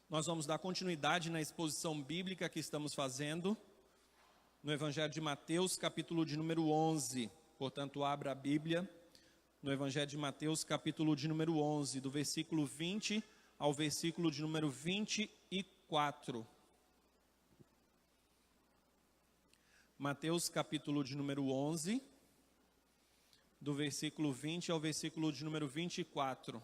Nós vamos dar continuidade na exposição bíblica que estamos fazendo no Evangelho de Mateus, capítulo de número 11. Portanto, abra a Bíblia no Evangelho de Mateus, capítulo de número 11, do versículo 20 ao versículo de número 24. Mateus, capítulo de número 11, do versículo 20 ao versículo de número 24.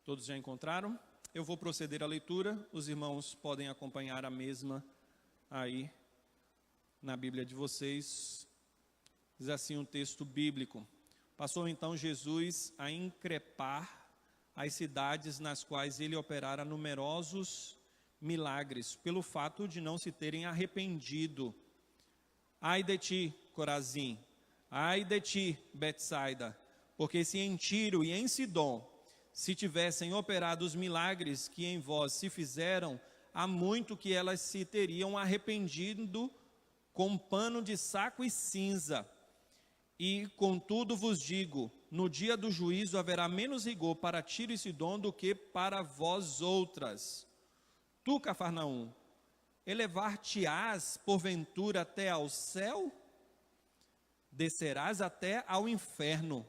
Todos já encontraram? Eu vou proceder à leitura, os irmãos podem acompanhar a mesma aí na Bíblia de vocês. Diz assim um texto bíblico: Passou então Jesus a increpar as cidades nas quais ele operara numerosos milagres, pelo fato de não se terem arrependido. Ai de ti, Corazim, ai de ti, Betsaida, porque se em Tiro e em Sidom se tivessem operado os milagres que em vós se fizeram, há muito que elas se teriam arrependido com pano de saco e cinza. E contudo vos digo, no dia do juízo haverá menos rigor para Tiro e Sidom do que para vós outras. Tu, Cafarnaum, elevar-te-ás porventura até ao céu? Descerás até ao inferno.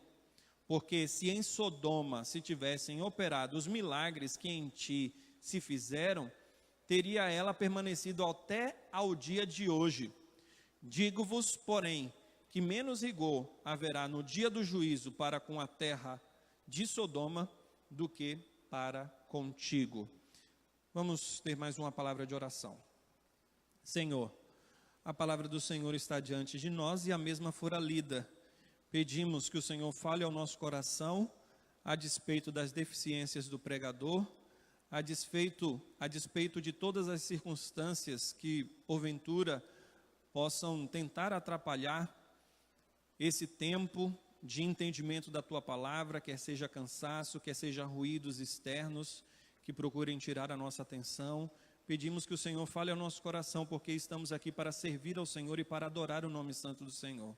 Porque se em Sodoma se tivessem operado os milagres que em ti se fizeram, teria ela permanecido até ao dia de hoje. Digo-vos, porém, que menos rigor haverá no dia do juízo para com a terra de Sodoma do que para contigo. Vamos ter mais uma palavra de oração. Senhor, a palavra do Senhor está diante de nós e a mesma fora lida. Pedimos que o Senhor fale ao nosso coração, a despeito das deficiências do pregador, a despeito de todas as circunstâncias que, porventura, possam tentar atrapalhar esse tempo de entendimento da Tua palavra, quer seja cansaço, quer seja ruídos externos, que procurem tirar a nossa atenção. Pedimos que o Senhor fale ao nosso coração, porque estamos aqui para servir ao Senhor e para adorar o nome santo do Senhor.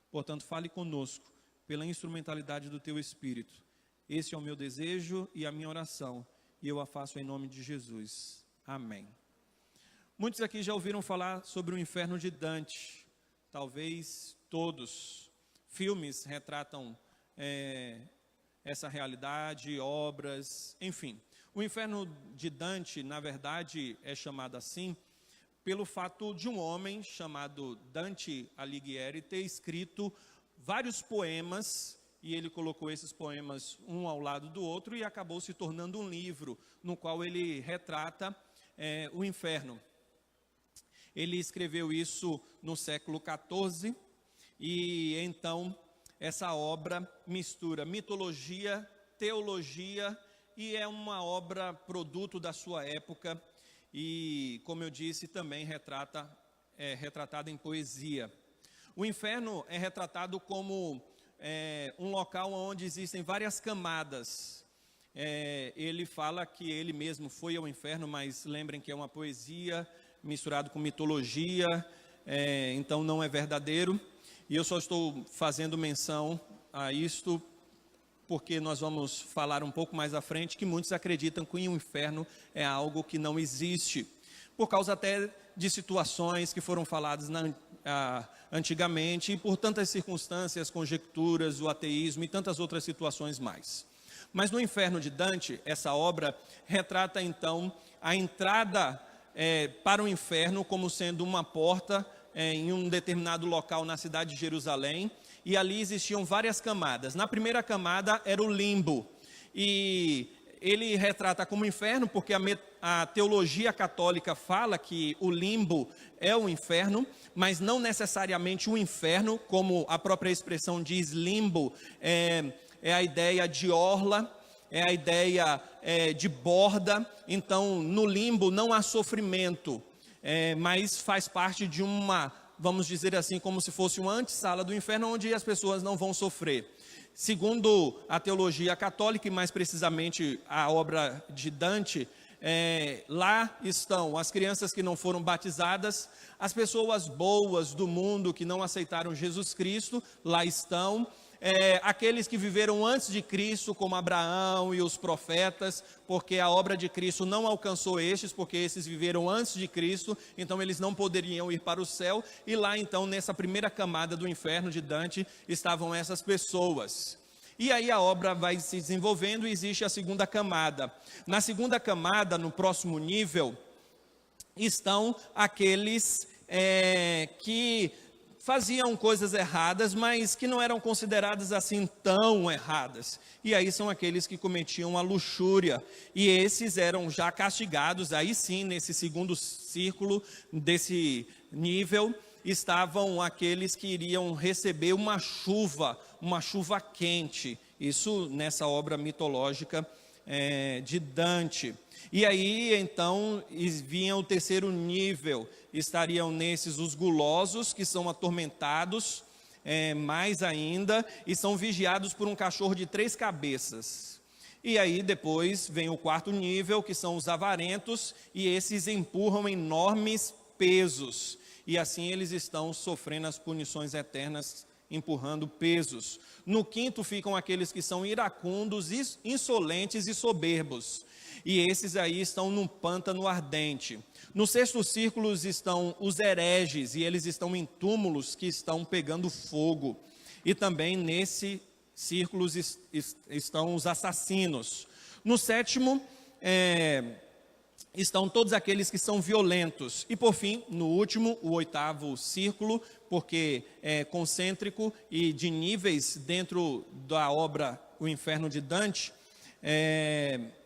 Portanto, fale conosco, pela instrumentalidade do Teu Espírito. Esse é o meu desejo e a minha oração, e eu a faço em nome de Jesus. Amém. Muitos aqui já ouviram falar sobre o inferno de Dante, talvez todos. Filmes retratam essa realidade, obras, enfim. O inferno de Dante, na verdade, é chamado assim pelo fato de um homem chamado Dante Alighieri ter escrito vários poemas, e ele colocou esses poemas um ao lado do outro e acabou se tornando um livro no qual ele retrata o inferno. Ele escreveu isso no século XIV e então essa obra mistura mitologia, teologia e é uma obra produto da sua época. E, como eu disse, também retratada em poesia. O inferno é retratado como um local onde existem várias camadas. Ele fala que ele mesmo foi ao inferno, mas lembrem que é uma poesia misturado com mitologia, então não é verdadeiro. E eu só estou fazendo menção a isto porque nós vamos falar um pouco mais à frente que muitos acreditam que o inferno é algo que não existe, por causa até de situações que foram faladas antigamente e por tantas circunstâncias, conjecturas, o ateísmo e tantas outras situações mais. Mas no inferno de Dante, essa obra retrata então a entrada para o inferno como sendo uma porta em um determinado local na cidade de Jerusalém, e ali existiam várias camadas. Na primeira camada era o limbo, e ele retrata como inferno, porque a teologia católica fala que o limbo é o inferno, mas não necessariamente o inferno, como a própria expressão diz, limbo é a ideia de orla, é a ideia de borda. Então no limbo não há sofrimento, mas faz parte de uma, vamos dizer assim, como se fosse uma antessala do inferno, onde as pessoas não vão sofrer. Segundo a teologia católica, e mais precisamente a obra de Dante, Lá estão as crianças que não foram batizadas, as pessoas boas do mundo que não aceitaram Jesus Cristo, lá estão. Aqueles que viveram antes de Cristo, como Abraão e os profetas, porque a obra de Cristo não alcançou estes, porque esses viveram antes de Cristo, então eles não poderiam ir para o céu. E lá então, nessa primeira camada do inferno de Dante, estavam essas pessoas. E aí a obra vai se desenvolvendo e existe a segunda camada. Na segunda camada, no próximo nível, estão aqueles que faziam coisas erradas, mas que não eram consideradas assim tão erradas. E aí são aqueles que cometiam a luxúria. E esses eram já castigados, aí sim, nesse segundo círculo desse nível, estavam aqueles que iriam receber uma chuva quente. Isso nessa obra mitológica de Dante. E aí, então, vinha o terceiro nível, estariam nesses os gulosos, que são atormentados, mais ainda, e são vigiados por um cachorro de 3 cabeças. E aí, depois, vem o quarto nível, que são os avarentos, e esses empurram enormes pesos, e assim eles estão sofrendo as punições eternas, empurrando pesos. No quinto ficam aqueles que são iracundos, insolentes e soberbos. E esses aí estão num pântano ardente. No sexto círculo estão os hereges, e eles estão em túmulos que estão pegando fogo. E também nesse círculo estão os assassinos. No sétimo estão todos aqueles que são violentos. E por fim, no último, o oitavo círculo, porque é concêntrico e de níveis dentro da obra O Inferno de Dante,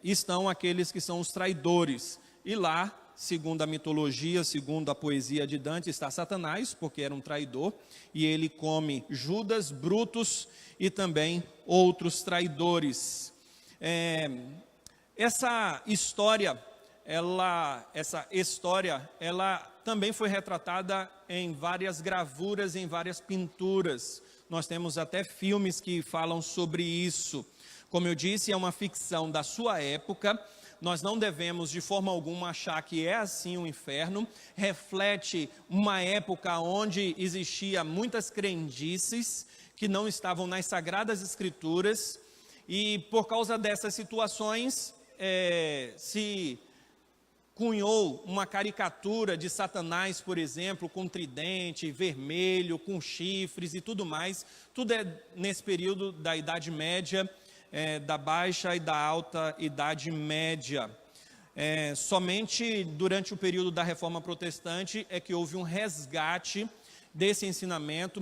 estão aqueles que são os traidores. E lá, segundo a mitologia, segundo a poesia de Dante, está Satanás, porque era um traidor, e ele come Judas, Brutus e também outros traidores. Essa história, ela também foi retratada em várias gravuras, em várias pinturas. Nós temos até filmes que falam sobre isso. Como eu disse, é uma ficção da sua época. Nós não devemos de forma alguma achar que é assim o inferno. Reflete uma época onde existia muitas crendices que não estavam nas Sagradas Escrituras. E por causa dessas situações, se cunhou uma caricatura de Satanás, por exemplo, com tridente, vermelho, com chifres e tudo mais. Tudo é nesse período da Idade Média, da Baixa e da Alta Idade Média. Somente durante o período da Reforma Protestante é que houve um resgate desse ensinamento,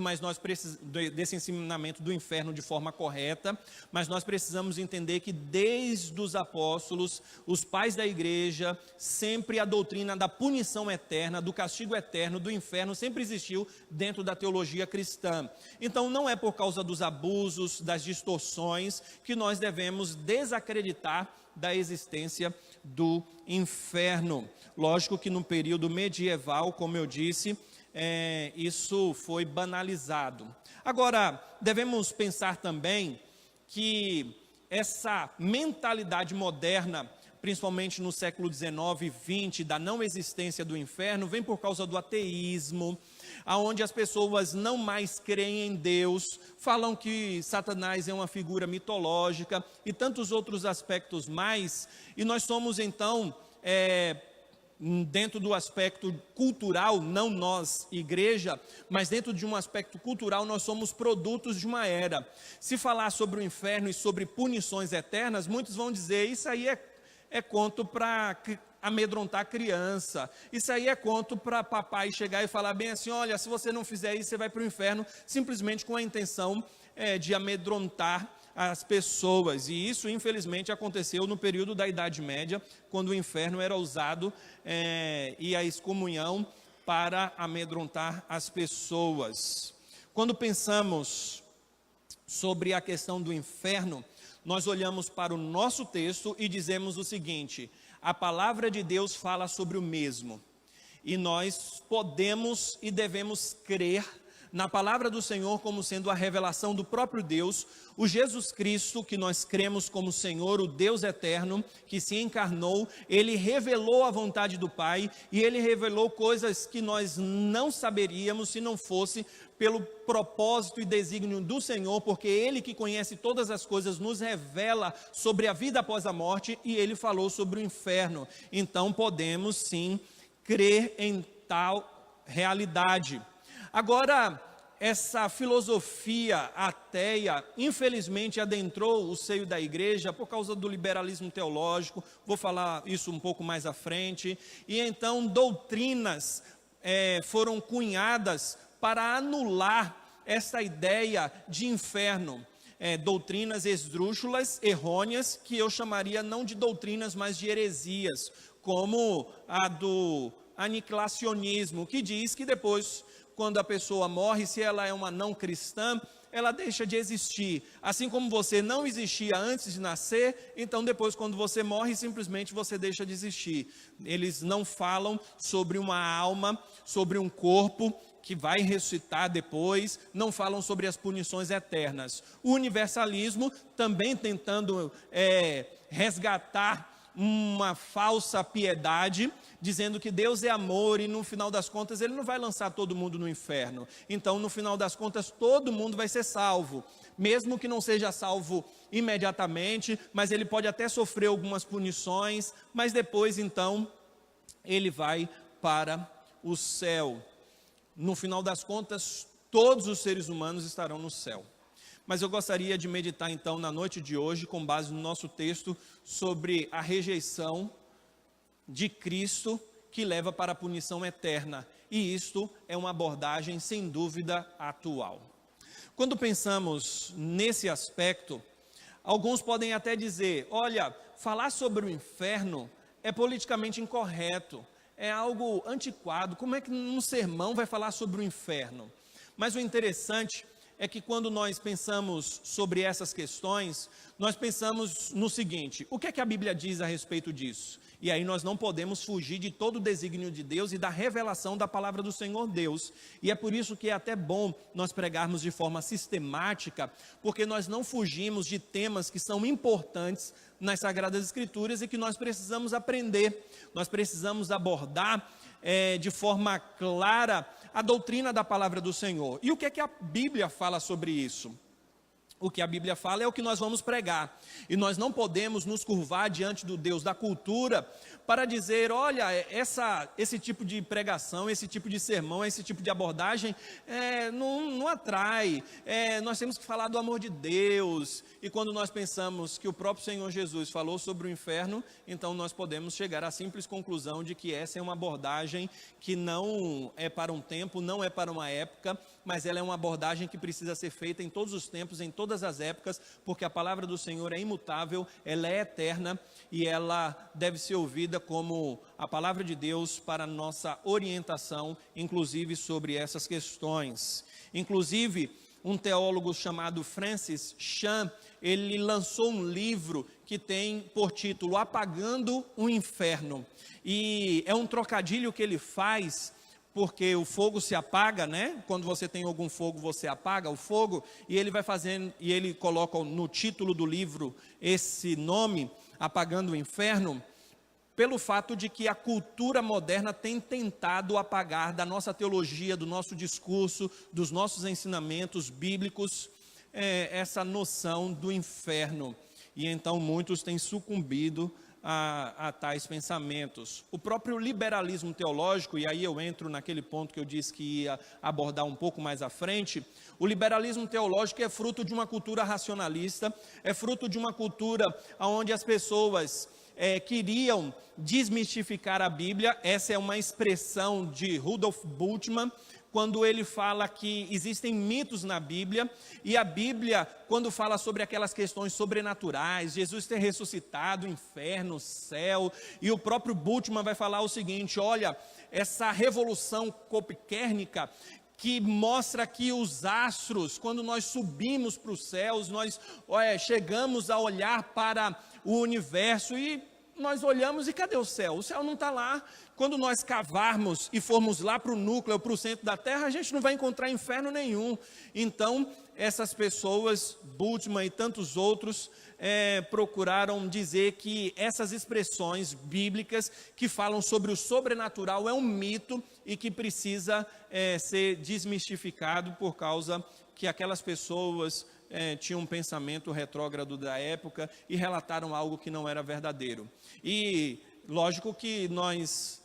desse ensinamento do inferno de forma correta, mas nós precisamos entender que desde os apóstolos, os pais da igreja, sempre a doutrina da punição eterna, do castigo eterno, do inferno, sempre existiu dentro da teologia cristã. Então não é por causa dos abusos, das distorções, que nós devemos desacreditar da existência do inferno. Lógico que no período medieval, como eu disse, isso foi banalizado. Agora, devemos pensar também que essa mentalidade moderna, principalmente no século XIX e XX, da não existência do inferno, vem por causa do ateísmo, onde as pessoas não mais creem em Deus, falam que Satanás é uma figura mitológica e tantos outros aspectos mais, e nós somos então dentro do aspecto cultural, não nós, igreja, mas dentro de um aspecto cultural, nós somos produtos de uma era. Se falar sobre o inferno e sobre punições eternas, muitos vão dizer, isso aí é conto para amedrontar criança, isso aí é conto para papai chegar e falar bem assim, olha, se você não fizer isso, você vai para o inferno, simplesmente com a intenção de amedrontar as pessoas. E isso infelizmente aconteceu no período da Idade Média, quando o inferno era usado e a excomunhão para amedrontar as pessoas. Quando pensamos sobre a questão do inferno, nós olhamos para o nosso texto e dizemos o seguinte: a palavra de Deus fala sobre o mesmo, e nós podemos e devemos crer na palavra do Senhor como sendo a revelação do próprio Deus, o Jesus Cristo, que nós cremos como Senhor, o Deus eterno, que se encarnou, ele revelou a vontade do Pai, e ele revelou coisas que nós não saberíamos se não fosse pelo propósito e desígnio do Senhor, porque ele que conhece todas as coisas nos revela sobre a vida após a morte, e ele falou sobre o inferno. Então podemos sim crer em tal realidade. Agora, essa filosofia ateia, infelizmente, adentrou o seio da igreja por causa do liberalismo teológico, vou falar isso um pouco mais à frente, e então doutrinas foram cunhadas para anular essa ideia de inferno, doutrinas esdrúxulas, errôneas, que eu chamaria não de doutrinas, mas de heresias, como a do aniquilacionismo, que diz que depois, quando a pessoa morre, se ela é uma não cristã, ela deixa de existir. Assim como você não existia antes de nascer, então depois quando você morre, simplesmente você deixa de existir. Eles não falam sobre uma alma, sobre um corpo que vai ressuscitar depois, não falam sobre as punições eternas. O universalismo, também tentando resgatar uma falsa piedade, dizendo que Deus é amor e no final das contas ele não vai lançar todo mundo no inferno. Então no final das contas todo mundo vai ser salvo, mesmo que não seja salvo imediatamente, mas ele pode até sofrer algumas punições, mas depois então ele vai para o céu. No final das contas todos os seres humanos estarão no céu. Mas eu gostaria de meditar então na noite de hoje, com base no nosso texto, sobre a rejeição de Cristo que leva para a punição eterna. E isto é uma abordagem sem dúvida atual. Quando pensamos nesse aspecto, alguns podem até dizer, olha, falar sobre o inferno é politicamente incorreto, é algo antiquado, como é que num sermão vai falar sobre o inferno? Mas o interessante é que quando nós pensamos sobre essas questões, nós pensamos no seguinte, o que é que a Bíblia diz a respeito disso? E aí nós não podemos fugir de todo o desígnio de Deus e da revelação da palavra do Senhor Deus. E é por isso que é até bom nós pregarmos de forma sistemática, porque nós não fugimos de temas que são importantes nas Sagradas Escrituras e que nós precisamos aprender, nós precisamos abordar de forma clara a doutrina da palavra do Senhor. E o que é que a Bíblia fala sobre isso? O que a Bíblia fala é o que nós vamos pregar. E nós não podemos nos curvar diante do Deus da cultura para dizer, olha, esse tipo de pregação, esse tipo de sermão, esse tipo de abordagem não atrai. Nós temos que falar do amor de Deus. E quando nós pensamos que o próprio Senhor Jesus falou sobre o inferno, então nós podemos chegar à simples conclusão de que essa é uma abordagem que não é para um tempo, não é para uma época, mas ela é uma abordagem que precisa ser feita em todos os tempos, em todas as épocas, porque a palavra do Senhor é imutável, ela é eterna e ela deve ser ouvida como a palavra de Deus para nossa orientação, inclusive sobre essas questões. Inclusive, um teólogo chamado Francis Chan, ele lançou um livro que tem por título Apagando o Inferno, e é um trocadilho que ele faz, porque o fogo se apaga, né? Quando você tem algum fogo, você apaga o fogo, e ele vai fazendo, e ele coloca no título do livro esse nome, Apagando o Inferno, pelo fato de que a cultura moderna tem tentado apagar da nossa teologia, do nosso discurso, dos nossos ensinamentos bíblicos, essa noção do inferno. E então muitos têm sucumbido a tais pensamentos. O próprio liberalismo teológico, e aí eu entro naquele ponto que eu disse que ia abordar um pouco mais à frente, o liberalismo teológico é fruto de uma cultura racionalista, é fruto de uma cultura onde as pessoas queriam desmistificar a Bíblia. Essa é uma expressão de Rudolf Bultmann, quando ele fala que existem mitos na Bíblia, e a Bíblia, quando fala sobre aquelas questões sobrenaturais, Jesus ter ressuscitado, inferno, céu, e o próprio Bultmann vai falar o seguinte, olha, essa revolução copérnica, que mostra que os astros, quando nós subimos para os céus, nós chegamos a olhar para o universo e nós olhamos e cadê o céu? O céu não está lá. Quando nós cavarmos e formos lá para o núcleo, para o centro da terra, a gente não vai encontrar inferno nenhum. Então, essas pessoas, Bultmann e tantos outros, procuraram dizer que essas expressões bíblicas que falam sobre o sobrenatural é um mito e que precisa ser desmistificado por causa que aquelas pessoas tinham um pensamento retrógrado da época e relataram algo que não era verdadeiro. E lógico que nós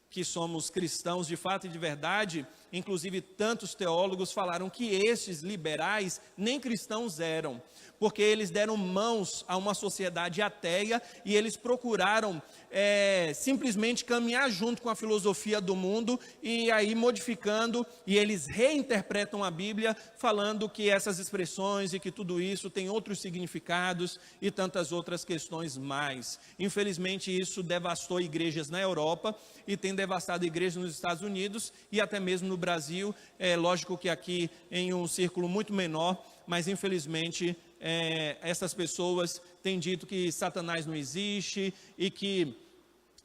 que somos cristãos de fato e de verdade, inclusive tantos teólogos falaram que estes liberais nem cristãos eram, porque eles deram mãos a uma sociedade ateia e eles procuraram simplesmente caminhar junto com a filosofia do mundo e aí modificando, e eles reinterpretam a Bíblia falando que essas expressões e que tudo isso tem outros significados e tantas outras questões mais. Infelizmente isso devastou igrejas na Europa e tem devastado igrejas nos Estados Unidos e até mesmo no Brasil. É lógico que aqui em um círculo muito menor, mas infelizmente essas pessoas têm dito que Satanás não existe e que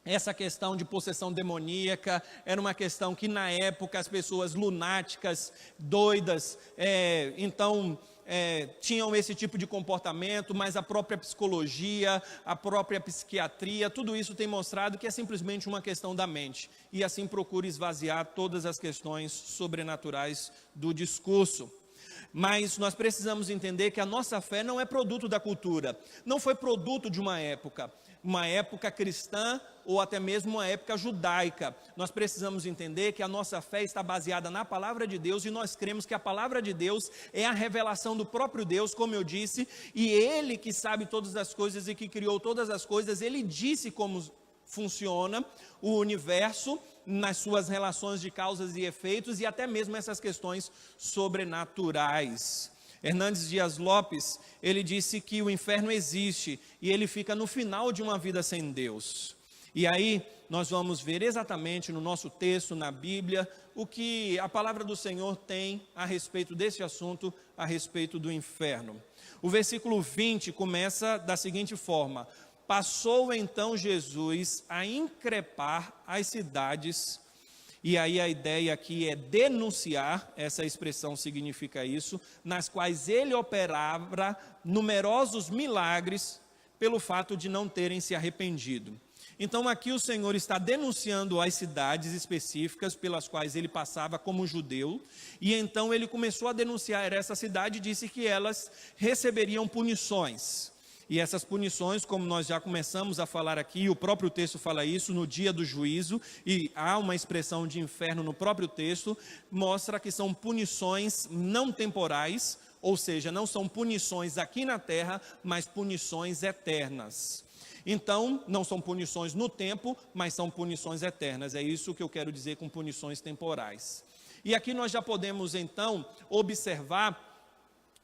essa questão de possessão demoníaca era uma questão que na época as pessoas lunáticas, doidas, tinham esse tipo de comportamento, mas a própria psicologia, a própria psiquiatria, tudo isso tem mostrado que é simplesmente uma questão da mente. E assim procura esvaziar todas as questões sobrenaturais do discurso. Mas nós precisamos entender que a nossa fé não é produto da cultura, não foi produto de uma época cristã ou até mesmo uma época judaica. Nós precisamos entender que a nossa fé está baseada na palavra de Deus e nós cremos que a palavra de Deus é a revelação do próprio Deus, como eu disse, e Ele que sabe todas as coisas e que criou todas as coisas, Ele disse como funciona o universo nas suas relações de causas e efeitos e até mesmo essas questões sobrenaturais. Hernandes Dias Lopes, ele disse que o inferno existe e ele fica no final de uma vida sem Deus. E aí nós vamos ver exatamente no nosso texto, na Bíblia, o que a palavra do Senhor tem a respeito desse assunto, a respeito do inferno. O versículo 20 começa da seguinte forma: passou então Jesus a increpar as cidades. E aí a ideia aqui é denunciar, essa expressão significa isso, nas quais ele operava numerosos milagres pelo fato de não terem se arrependido. Então aqui o Senhor está denunciando as cidades específicas pelas quais ele passava como judeu, e então ele começou a denunciar essa cidade e disse que elas receberiam punições. E essas punições, como nós já começamos a falar aqui, o próprio texto fala isso, no dia do juízo, e há uma expressão de inferno no próprio texto, mostra que são punições não temporais, ou seja, não são punições aqui na terra, mas punições eternas. Então, não são punições no tempo, mas são punições eternas, é isso que eu quero dizer com punições temporais. E aqui nós já podemos então observar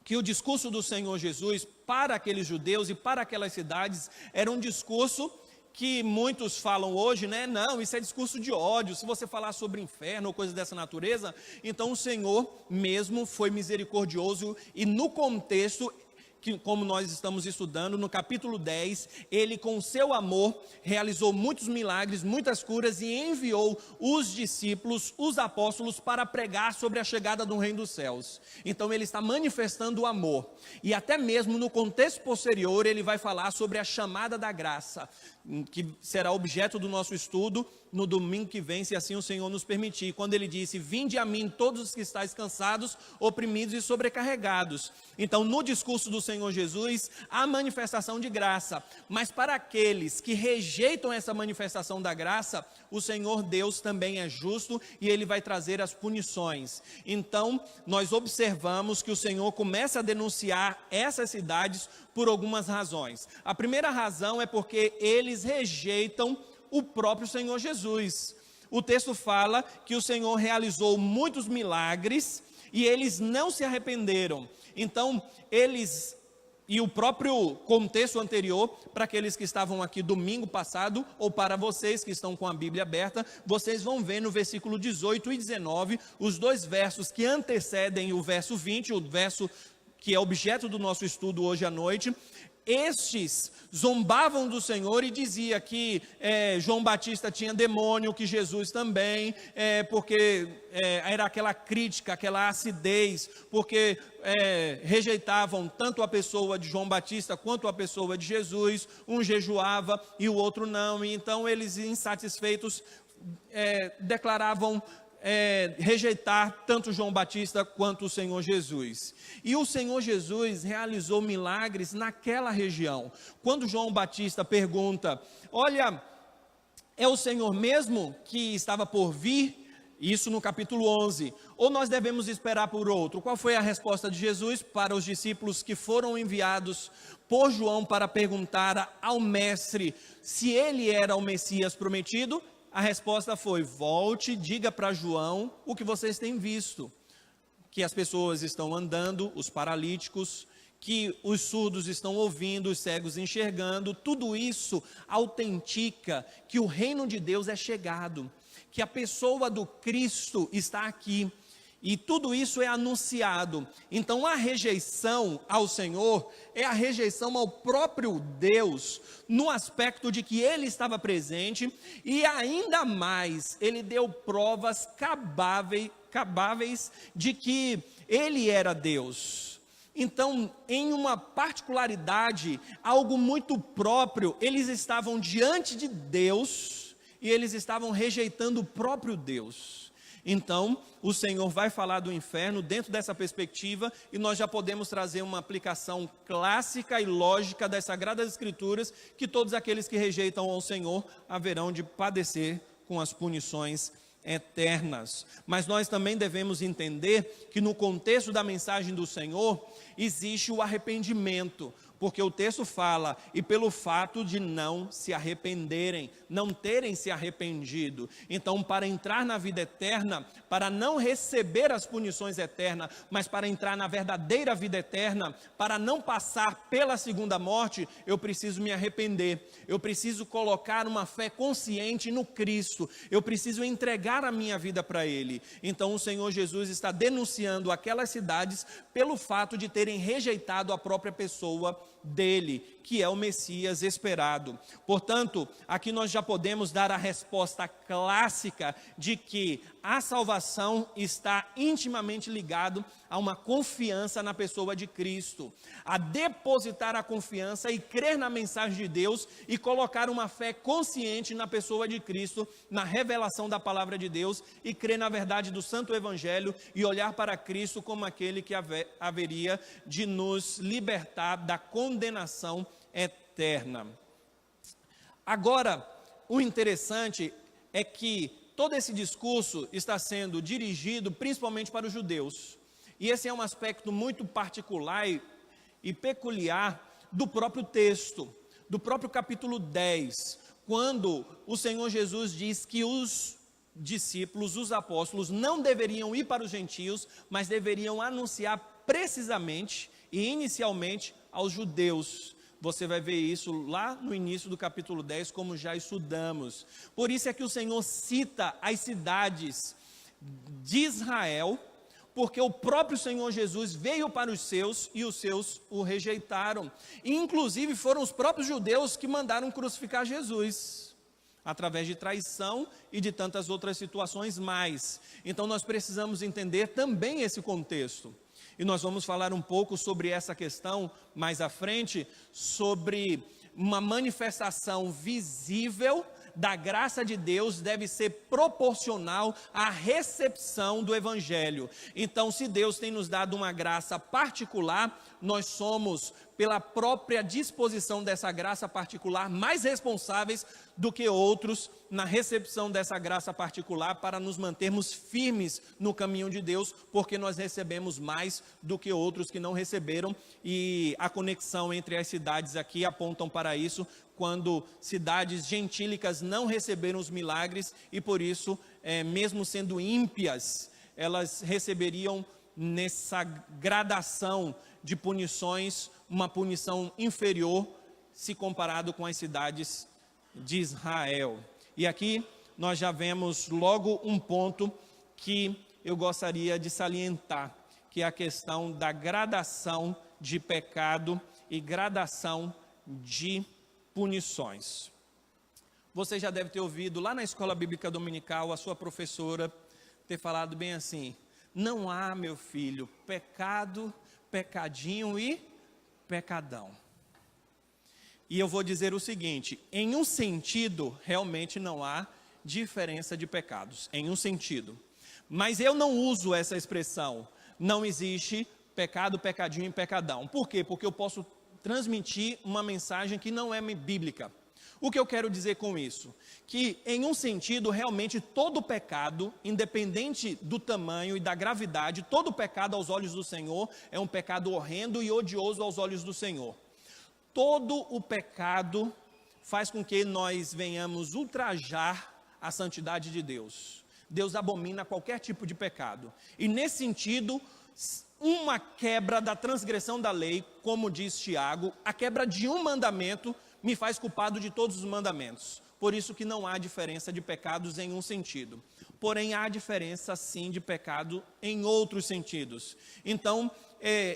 que o discurso do Senhor Jesus para aqueles judeus e para aquelas cidades era um discurso que muitos falam hoje, né? Não, isso é discurso de ódio. Se você falar sobre inferno ou coisas dessa natureza, então o Senhor mesmo foi misericordioso e no contexto, que, como nós estamos estudando, no capítulo 10, ele com seu amor realizou muitos milagres, muitas curas e enviou os discípulos, os apóstolos, para pregar sobre a chegada do reino dos céus. Então ele está manifestando o amor. E até mesmo no contexto posterior ele vai falar sobre a chamada da graça, que será objeto do nosso estudo no domingo que vem, se assim o Senhor nos permitir, quando ele disse: vinde a mim todos os que estáis cansados, oprimidos e sobrecarregados. Então no discurso do Senhor Jesus, há manifestação de graça, mas para aqueles que rejeitam essa manifestação da graça, o Senhor Deus também é justo e ele vai trazer as punições. Então nós observamos que o Senhor começa a denunciar essas cidades por algumas razões. A primeira razão é porque eles rejeitam o próprio Senhor Jesus. O texto fala que o Senhor realizou muitos milagres e eles não se arrependeram. Então, e o próprio contexto anterior, para aqueles que estavam aqui domingo passado, ou para vocês que estão com a Bíblia aberta, vocês vão ver no versículo 18 e 19, os dois versos que antecedem o verso 20, o verso que é objeto do nosso estudo hoje à noite. estes zombavam do Senhor e dizia que João Batista tinha demônio, que Jesus também, porque era aquela crítica, aquela acidez, porque rejeitavam tanto a pessoa de João Batista quanto a pessoa de Jesus. Um jejuava e o outro não, e então eles, insatisfeitos, declaravam rejeitar tanto João Batista quanto o Senhor Jesus. E o Senhor Jesus realizou milagres naquela região. Quando João Batista pergunta: olha, é o Senhor mesmo que estava por vir? Isso no capítulo 11. Ou nós devemos esperar por outro? Qual foi a resposta de Jesus para os discípulos que foram enviados por João para perguntar ao mestre se ele era o Messias prometido? A resposta foi: volte, diga para João o que vocês têm visto, que as pessoas estão andando, os paralíticos, que os surdos estão ouvindo, os cegos enxergando. Tudo isso autentica que o reino de Deus é chegado, que a pessoa do Cristo está aqui, e tudo isso é anunciado. Então a rejeição ao Senhor é a rejeição ao próprio Deus, no aspecto de que Ele estava presente, e ainda mais, Ele deu provas cabáveis de que Ele era Deus. Então, em uma particularidade, algo muito próprio, eles estavam diante de Deus, e eles estavam rejeitando o próprio Deus. Então, o Senhor vai falar do inferno dentro dessa perspectiva, e nós já podemos trazer uma aplicação clássica e lógica das Sagradas Escrituras, que todos aqueles que rejeitam ao Senhor haverão de padecer com as punições eternas. Mas nós também devemos entender que no contexto da mensagem do Senhor existe o arrependimento, porque o texto fala: e pelo fato de não se arrependerem, não terem se arrependido. Então, para entrar na vida eterna, para não receber as punições eternas, mas para entrar na verdadeira vida eterna, para não passar pela segunda morte, eu preciso me arrepender, eu preciso colocar uma fé consciente no Cristo, eu preciso entregar a minha vida para Ele. Então o Senhor Jesus está denunciando aquelas cidades pelo fato de terem rejeitado a própria pessoa dele, que é o Messias esperado. Portanto, aqui nós já podemos dar a resposta clássica de que a salvação está intimamente ligado a uma confiança na pessoa de Cristo, a depositar a confiança e crer na mensagem de Deus e colocar uma fé consciente na pessoa de Cristo, na revelação da palavra de Deus, e crer na verdade do Santo Evangelho e olhar para Cristo como aquele que haveria de nos libertar da condenação eterna. Agora, o interessante é que todo esse discurso está sendo dirigido principalmente para os judeus. E esse é um aspecto muito particular e peculiar do próprio texto, do próprio capítulo 10, quando o Senhor Jesus diz que os discípulos, os apóstolos, não deveriam ir para os gentios, mas deveriam anunciar precisamente e inicialmente aos judeus. Você vai ver isso lá no início do capítulo 10, como já estudamos. Por isso é que o Senhor cita as cidades de Israel, porque o próprio Senhor Jesus veio para os seus e os seus o rejeitaram. E, inclusive, foram os próprios judeus que mandaram crucificar Jesus, através de traição e de tantas outras situações mais. Então nós precisamos entender também esse contexto. E nós vamos falar um pouco sobre essa questão mais à frente, sobre uma manifestação visível da graça de Deus deve ser proporcional à recepção do Evangelho. Então, se Deus tem nos dado uma graça particular, nós somos, pela própria disposição dessa graça particular, mais responsáveis do que outros na recepção dessa graça particular, para nos mantermos firmes no caminho de Deus, porque nós recebemos mais do que outros que não receberam. E a conexão entre as cidades aqui apontam para isso, quando cidades gentílicas não receberam os milagres, e por isso, mesmo sendo ímpias, elas receberiam nessa gradação de punições, uma punição inferior, se comparado com as cidades de Israel. E aqui nós já vemos logo um ponto que eu gostaria de salientar, que é a questão da gradação de pecado e gradação de punições. Você já deve ter ouvido lá na escola bíblica dominical a sua professora ter falado bem assim: não há, meu filho, pecado, pecadinho e pecadão. E eu vou dizer o seguinte: em um sentido, realmente não há diferença de pecados, em um sentido. Mas eu não uso essa expressão, não existe pecado, pecadinho e pecadão. Por quê? Porque eu posso transmitir uma mensagem que não é bíblica. O que eu quero dizer com isso? Que em um sentido, realmente todo pecado, independente do tamanho e da gravidade, todo pecado aos olhos do Senhor é um pecado horrendo e odioso aos olhos do Senhor. Todo o pecado faz com que nós venhamos ultrajar a santidade de Deus. Deus abomina qualquer tipo de pecado. E nesse sentido, uma quebra da transgressão da lei, como diz Tiago, a quebra de um mandamento me faz culpado de todos os mandamentos. Por isso que não há diferença de pecados em um sentido. Porém, há diferença sim de pecado em outros sentidos. Então,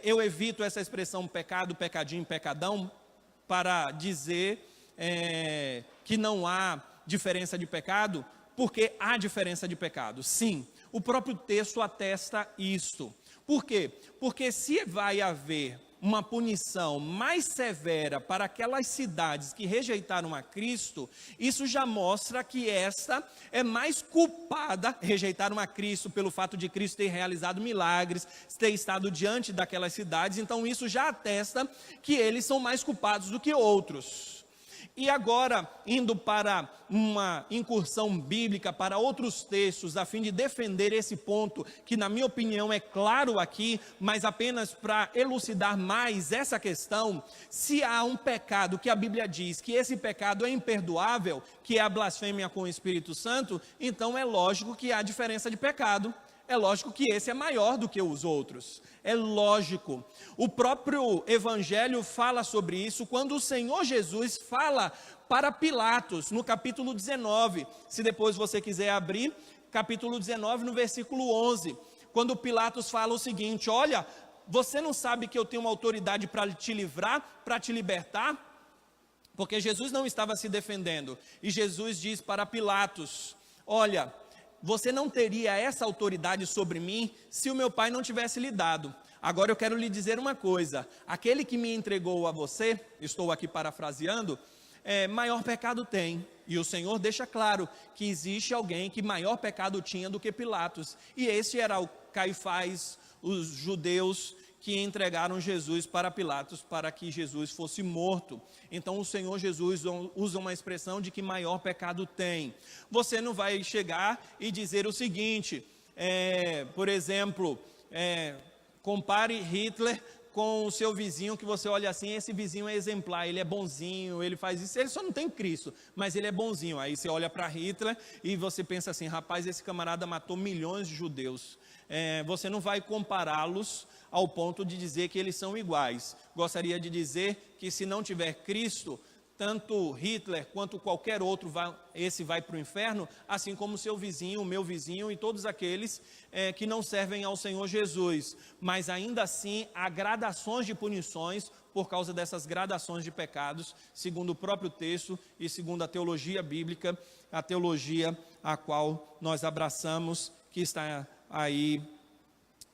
eu evito essa expressão pecado, pecadinho, pecadão, para dizer que não há diferença de pecado, porque há diferença de pecado. Sim, o próprio texto atesta isto. Por quê? Porque se vai haver uma punição mais severa para aquelas cidades que rejeitaram a Cristo, isso já mostra que esta é mais culpada, rejeitaram a Cristo pelo fato de Cristo ter realizado milagres, ter estado diante daquelas cidades, então isso já atesta que eles são mais culpados do que outros. E agora, indo para uma incursão bíblica, para outros textos, a fim de defender esse ponto, que na minha opinião é claro aqui, mas apenas para elucidar mais essa questão, se há um pecado que a Bíblia diz que esse pecado é imperdoável, que é a blasfêmia com o Espírito Santo, então é lógico que há diferença de pecado. É lógico que esse é maior do que os outros, é lógico. O próprio Evangelho fala sobre isso, quando o Senhor Jesus fala para Pilatos, no capítulo 19, se depois você quiser abrir, capítulo 19, no versículo 11, quando Pilatos fala o seguinte: olha, você não sabe que eu tenho uma autoridade para te livrar, para te libertar? Porque Jesus não estava se defendendo, e Jesus diz para Pilatos: olha, você não teria essa autoridade sobre mim se o meu pai não tivesse lhe dado. Agora eu quero lhe dizer uma coisa: aquele que me entregou a você, estou aqui parafraseando, maior pecado tem. E o Senhor deixa claro que existe alguém que maior pecado tinha do que Pilatos. E esse era o Caifás, os judeus que entregaram Jesus para Pilatos para que Jesus fosse morto. Então o Senhor Jesus usa uma expressão de que maior pecado tem. Você não vai chegar e dizer o seguinte, por exemplo, compare Hitler com o seu vizinho, que você olha assim, esse vizinho é exemplar, ele é bonzinho, ele faz isso, ele só não tem Cristo, mas ele é bonzinho. Aí você olha para Hitler e você pensa assim: rapaz, esse camarada matou milhões de judeus. Você não vai compará-los ao ponto de dizer que eles são iguais. Gostaria de dizer que se não tiver Cristo, tanto Hitler quanto qualquer outro, esse vai para o inferno, assim como o seu vizinho, o meu vizinho e todos aqueles que não servem ao Senhor Jesus. Mas ainda assim, há gradações de punições por causa dessas gradações de pecados, segundo o próprio texto e segundo a teologia bíblica, a teologia a qual nós abraçamos, que está aí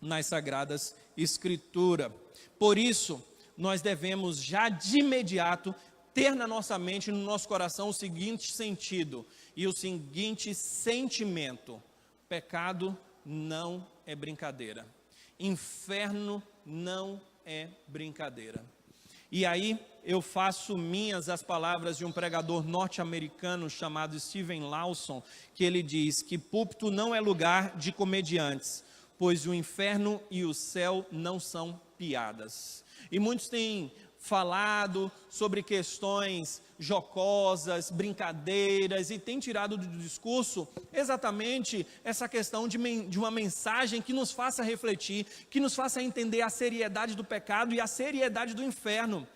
nas Sagradas Escrituras. Por isso, nós devemos já de imediato ter na nossa mente, no nosso coração, o seguinte sentido e o seguinte sentimento: pecado não é brincadeira, inferno não é brincadeira. E aí eu faço minhas as palavras de um pregador norte-americano chamado Steven Lawson, que ele diz que púlpito não é lugar de comediantes, pois o inferno e o céu não são piadas. E muitos têm falado sobre questões jocosas, brincadeiras, e tem tirado do discurso exatamente essa questão de uma mensagem que nos faça refletir, que nos faça entender a seriedade do pecado e a seriedade do inferno.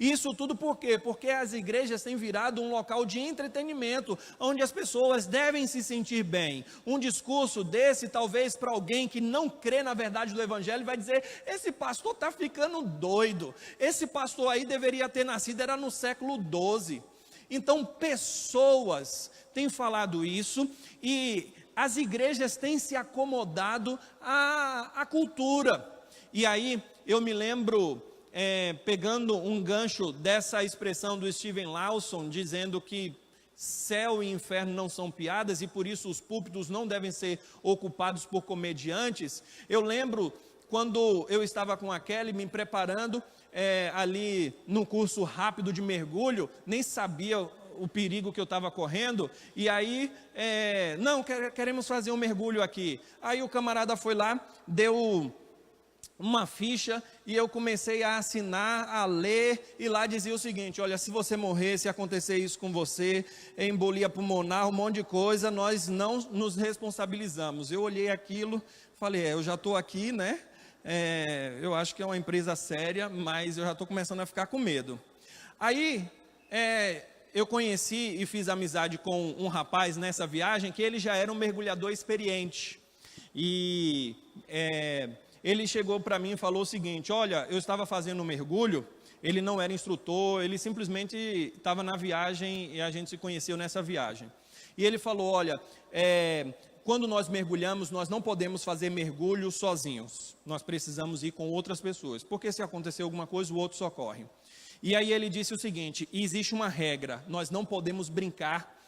Isso tudo por quê? Porque as igrejas têm virado um local de entretenimento, onde as pessoas devem se sentir bem. Um discurso desse, talvez para alguém que não crê na verdade do Evangelho, vai dizer: esse pastor está ficando doido, esse pastor aí deveria ter nascido, era no século XII. Então, pessoas têm falado isso e as igrejas têm se acomodado à cultura. E aí, eu me lembro, pegando um gancho dessa expressão do Steven Lawson, dizendo que céu e inferno não são piadas e por isso os púlpitos não devem ser ocupados por comediantes. Eu lembro quando eu estava com a Kelly me preparando ali no curso rápido de mergulho, nem sabia o perigo que eu estava correndo, e aí, não, queremos fazer um mergulho aqui. Aí o camarada foi lá, deu uma ficha, e eu comecei a assinar, a ler, e lá dizia o seguinte: olha, se você morrer, se acontecer isso com você, embolia pulmonar, um monte de coisa, nós não nos responsabilizamos. Eu olhei aquilo, falei, eu já estou aqui, né? Eu acho que é uma empresa séria, mas eu já estou começando a ficar com medo. Aí, eu conheci e fiz amizade com um rapaz nessa viagem, que ele já era um mergulhador experiente, e ele chegou para mim e falou o seguinte: olha, eu estava fazendo um mergulho, ele não era instrutor, ele simplesmente estava na viagem e a gente se conheceu nessa viagem. E ele falou: olha, quando nós mergulhamos, nós não podemos fazer mergulho sozinhos, nós precisamos ir com outras pessoas, porque se acontecer alguma coisa, o outro socorre. E aí ele disse o seguinte: existe uma regra, nós não podemos brincar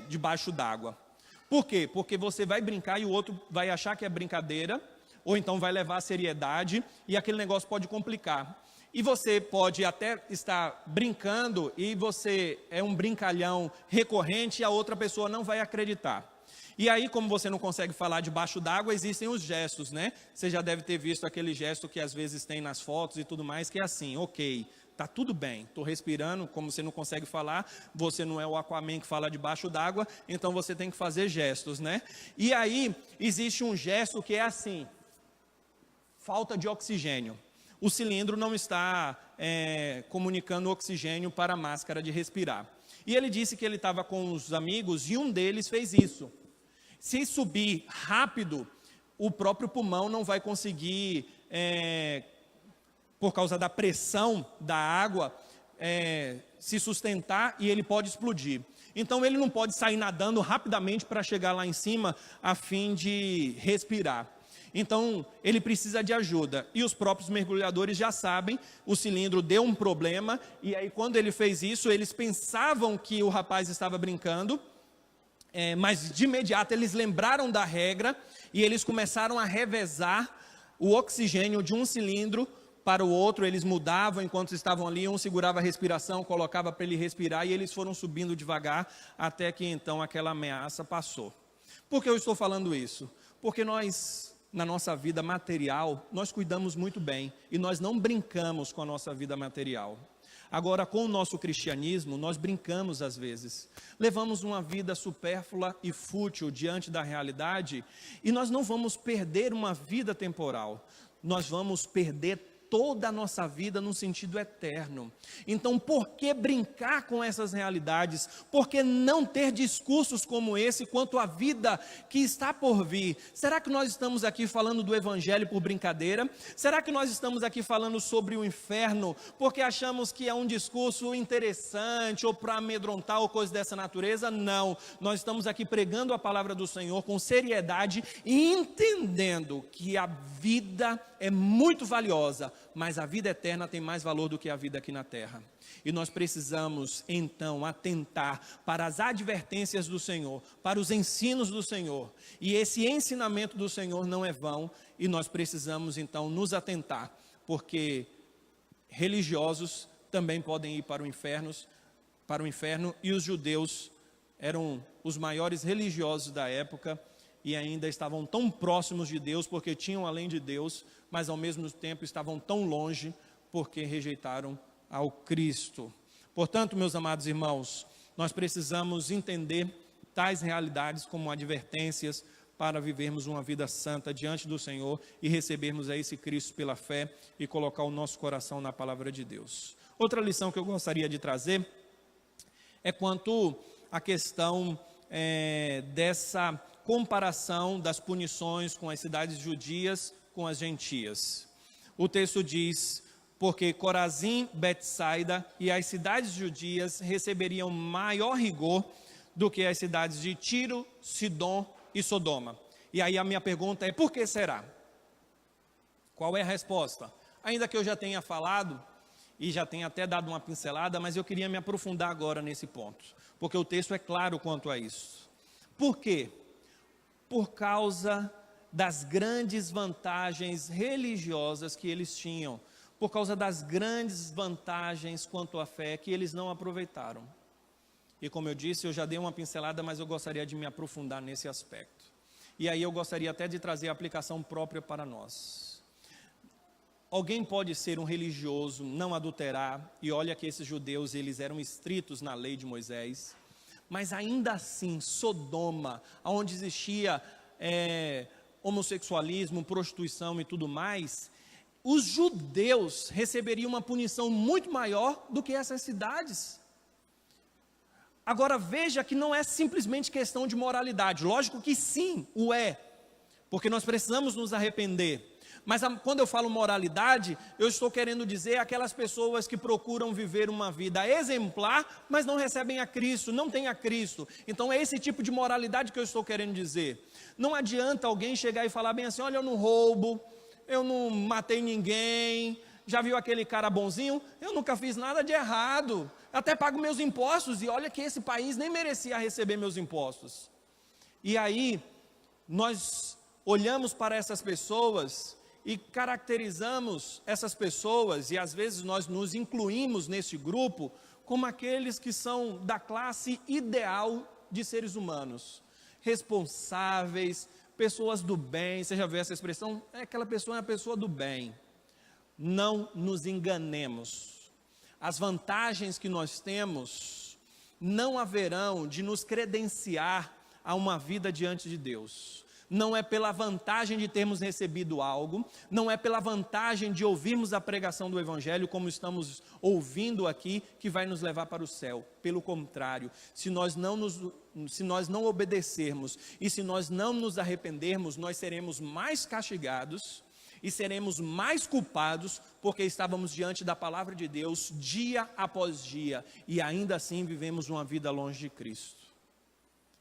debaixo d'água. Por quê? Porque você vai brincar e o outro vai achar que é brincadeira, ou então vai levar a seriedade, e aquele negócio pode complicar. E você pode até estar brincando, e você é um brincalhão recorrente, e a outra pessoa não vai acreditar. E aí, como você não consegue falar debaixo d'água, existem os gestos, né? Você já deve ter visto aquele gesto que às vezes tem nas fotos e tudo mais, que é assim: ok, tá tudo bem, estou respirando. Como você não consegue falar, você não é o Aquaman que fala debaixo d'água, então você tem que fazer gestos, né? E aí, existe um gesto que é assim: falta de oxigênio. O cilindro não está comunicando oxigênio para a máscara de respirar. E ele disse que ele estava com os amigos e um deles fez isso. Se subir rápido, o próprio pulmão não vai conseguir, por causa da pressão da água, se sustentar, e ele pode explodir. Então ele não pode sair nadando rapidamente para chegar lá em cima a fim de respirar. Então, ele precisa de ajuda, e os próprios mergulhadores já sabem, o cilindro deu um problema, e aí quando ele fez isso, eles pensavam que o rapaz estava brincando, mas de imediato eles lembraram da regra, e eles começaram a revezar o oxigênio de um cilindro para o outro. Eles mudavam enquanto estavam ali, um segurava a respiração, colocava para ele respirar, e eles foram subindo devagar, até que então aquela ameaça passou. Por que eu estou falando isso? Porque nós, na nossa vida material, nós cuidamos muito bem, e nós não brincamos com a nossa vida material. Agora, com o nosso cristianismo, nós brincamos às vezes, levamos uma vida supérflua e fútil diante da realidade, e nós não vamos perder uma vida temporal, nós vamos perder toda a nossa vida no sentido eterno. Então, por que brincar com essas realidades? Por que não ter discursos como esse quanto à vida que está por vir? Será que nós estamos aqui falando do Evangelho por brincadeira? Será que nós estamos aqui falando sobre o inferno porque achamos que é um discurso interessante, ou para amedrontar, ou coisa dessa natureza? Não, nós estamos aqui pregando a palavra do Senhor com seriedade e entendendo que a vida é muito valiosa, mas a vida eterna tem mais valor do que a vida aqui na terra. E nós precisamos então atentar para as advertências do Senhor, para os ensinos do Senhor. E esse ensinamento do Senhor não é vão, e nós precisamos então nos atentar, porque religiosos também podem ir para o inferno, e os judeus eram os maiores religiosos da época, e ainda estavam tão próximos de Deus, porque tinham além de Deus, mas ao mesmo tempo estavam tão longe, porque rejeitaram ao Cristo. Portanto, meus amados irmãos, nós precisamos entender tais realidades como advertências para vivermos uma vida santa diante do Senhor e recebermos a esse Cristo pela fé e colocar o nosso coração na palavra de Deus. Outra lição que eu gostaria de trazer é quanto à questão dessa comparação das punições com as cidades judias com as gentias. O texto diz: porque Corazim, Betsaida e as cidades judias receberiam maior rigor do que as cidades de Tiro, Sidom e Sodoma. E aí a minha pergunta é: por que será? Qual é a resposta? Ainda que eu já tenha falado e já tenha até dado uma pincelada, mas eu queria me aprofundar agora nesse ponto, porque o texto é claro quanto a isso. Por quê? Por causa das grandes vantagens religiosas que eles tinham, por causa das grandes vantagens quanto à fé que eles não aproveitaram. E como eu disse, eu já dei uma pincelada, mas eu gostaria de me aprofundar nesse aspecto. E aí eu gostaria até de trazer a aplicação própria para nós. Alguém pode ser um religioso, não adulterar, e olha que esses judeus, eles eram estritos na lei de Moisés, mas ainda assim, Sodoma, onde existia homossexualismo, prostituição e tudo mais, os judeus receberiam uma punição muito maior do que essas cidades. Agora veja que não é simplesmente questão de moralidade, lógico que sim, o é, porque nós precisamos nos arrepender. Mas quando eu falo moralidade, eu estou querendo dizer aquelas pessoas que procuram viver uma vida exemplar, mas não recebem a Cristo, não têm a Cristo. Então é esse tipo de moralidade que eu estou querendo dizer. Não adianta alguém chegar e falar bem assim: olha, eu não roubo, eu não matei ninguém, já viu aquele cara bonzinho? Eu nunca fiz nada de errado, até pago meus impostos, e olha que esse país nem merecia receber meus impostos. E aí, nós olhamos para essas pessoas e caracterizamos essas pessoas, e às vezes nós nos incluímos nesse grupo, como aqueles que são da classe ideal de seres humanos, responsáveis, pessoas do bem. Você já viu essa expressão? Aquela pessoa é uma pessoa do bem. Não nos enganemos, as vantagens que nós temos não haverão de nos credenciar a uma vida diante de Deus. Não é pela vantagem de termos recebido algo, não é pela vantagem de ouvirmos a pregação do Evangelho, como estamos ouvindo aqui, que vai nos levar para o céu. Pelo contrário, se nós não obedecermos e se nós não nos arrependermos, nós seremos mais castigados e seremos mais culpados, porque estávamos diante da palavra de Deus dia após dia, e ainda assim vivemos uma vida longe de Cristo.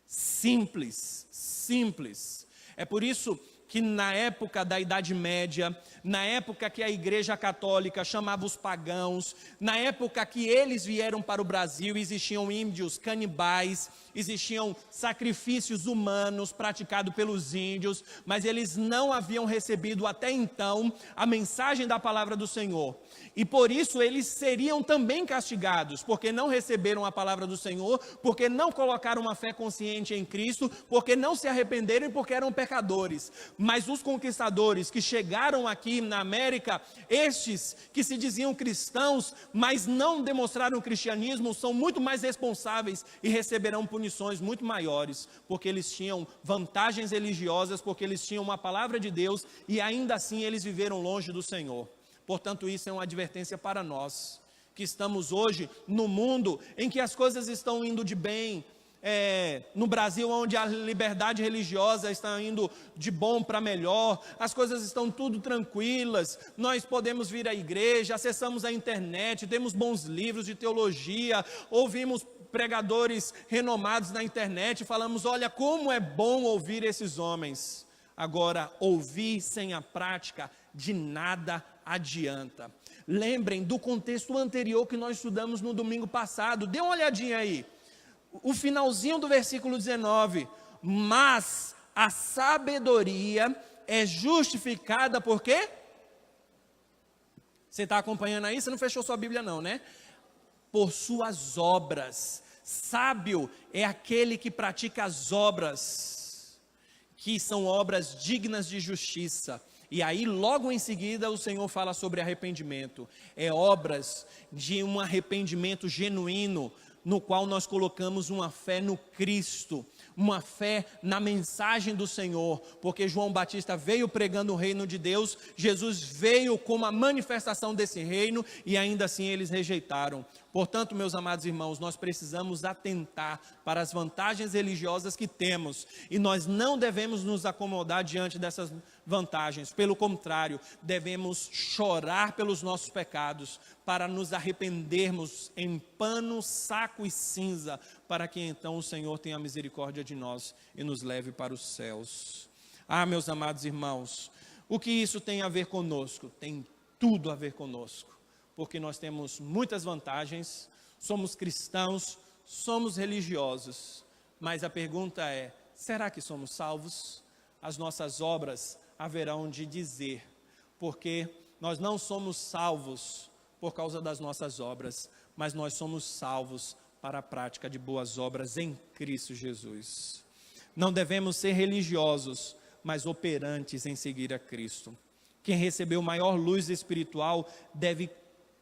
Simples, simples. É por isso que na época da Idade Média, na época que a Igreja Católica chamava os pagãos, na época que eles vieram para o Brasil, existiam índios canibais, existiam sacrifícios humanos praticados pelos índios, mas eles não haviam recebido até então a mensagem da palavra do Senhor. E por isso eles seriam também castigados, porque não receberam a palavra do Senhor, porque não colocaram uma fé consciente em Cristo, porque não se arrependeram e porque eram pecadores. Mas os conquistadores que chegaram aqui na América, estes que se diziam cristãos, mas não demonstraram o cristianismo, são muito mais responsáveis e receberão punições muito maiores, porque eles tinham vantagens religiosas, porque eles tinham uma palavra de Deus e ainda assim eles viveram longe do Senhor. Portanto, isso é uma advertência para nós, que estamos hoje no mundo em que as coisas estão indo de bem, no Brasil, onde a liberdade religiosa está indo de bom para melhor, as coisas estão tudo tranquilas, nós podemos vir à igreja, acessamos a internet, temos bons livros de teologia, ouvimos pregadores renomados na internet, falamos: olha como é bom ouvir esses homens. Agora, ouvir sem a prática de nada adianta. Lembrem do contexto anterior que nós estudamos no domingo passado, dê uma olhadinha aí, o finalzinho do versículo 19, mas a sabedoria é justificada por quê? Você está acompanhando aí? Você não fechou sua Bíblia não, né? Por suas obras. Sábio é aquele que pratica as obras, que são obras dignas de justiça. E aí logo em seguida o Senhor fala sobre arrependimento. É obras de um arrependimento genuíno, no qual nós colocamos uma fé no Cristo, uma fé na mensagem do Senhor, porque João Batista veio pregando o reino de Deus, Jesus veio como a manifestação desse reino, e ainda assim eles rejeitaram. Portanto, meus amados irmãos, nós precisamos atentar para as vantagens religiosas que temos, e nós não devemos nos acomodar diante dessas vantagens. Pelo contrário, devemos chorar pelos nossos pecados, para nos arrependermos em pano, saco e cinza, para que então o Senhor tenha misericórdia de nós e nos leve para os céus. Ah, meus amados irmãos, o que isso tem a ver conosco? Tem tudo a ver conosco, porque nós temos muitas vantagens, somos cristãos, somos religiosos, mas a pergunta é, será que somos salvos? As nossas obras haverão de dizer, porque nós não somos salvos por causa das nossas obras, mas nós somos salvos para a prática de boas obras em Cristo Jesus. Não devemos ser religiosos, mas operantes em seguir a Cristo. Quem recebeu maior luz espiritual deve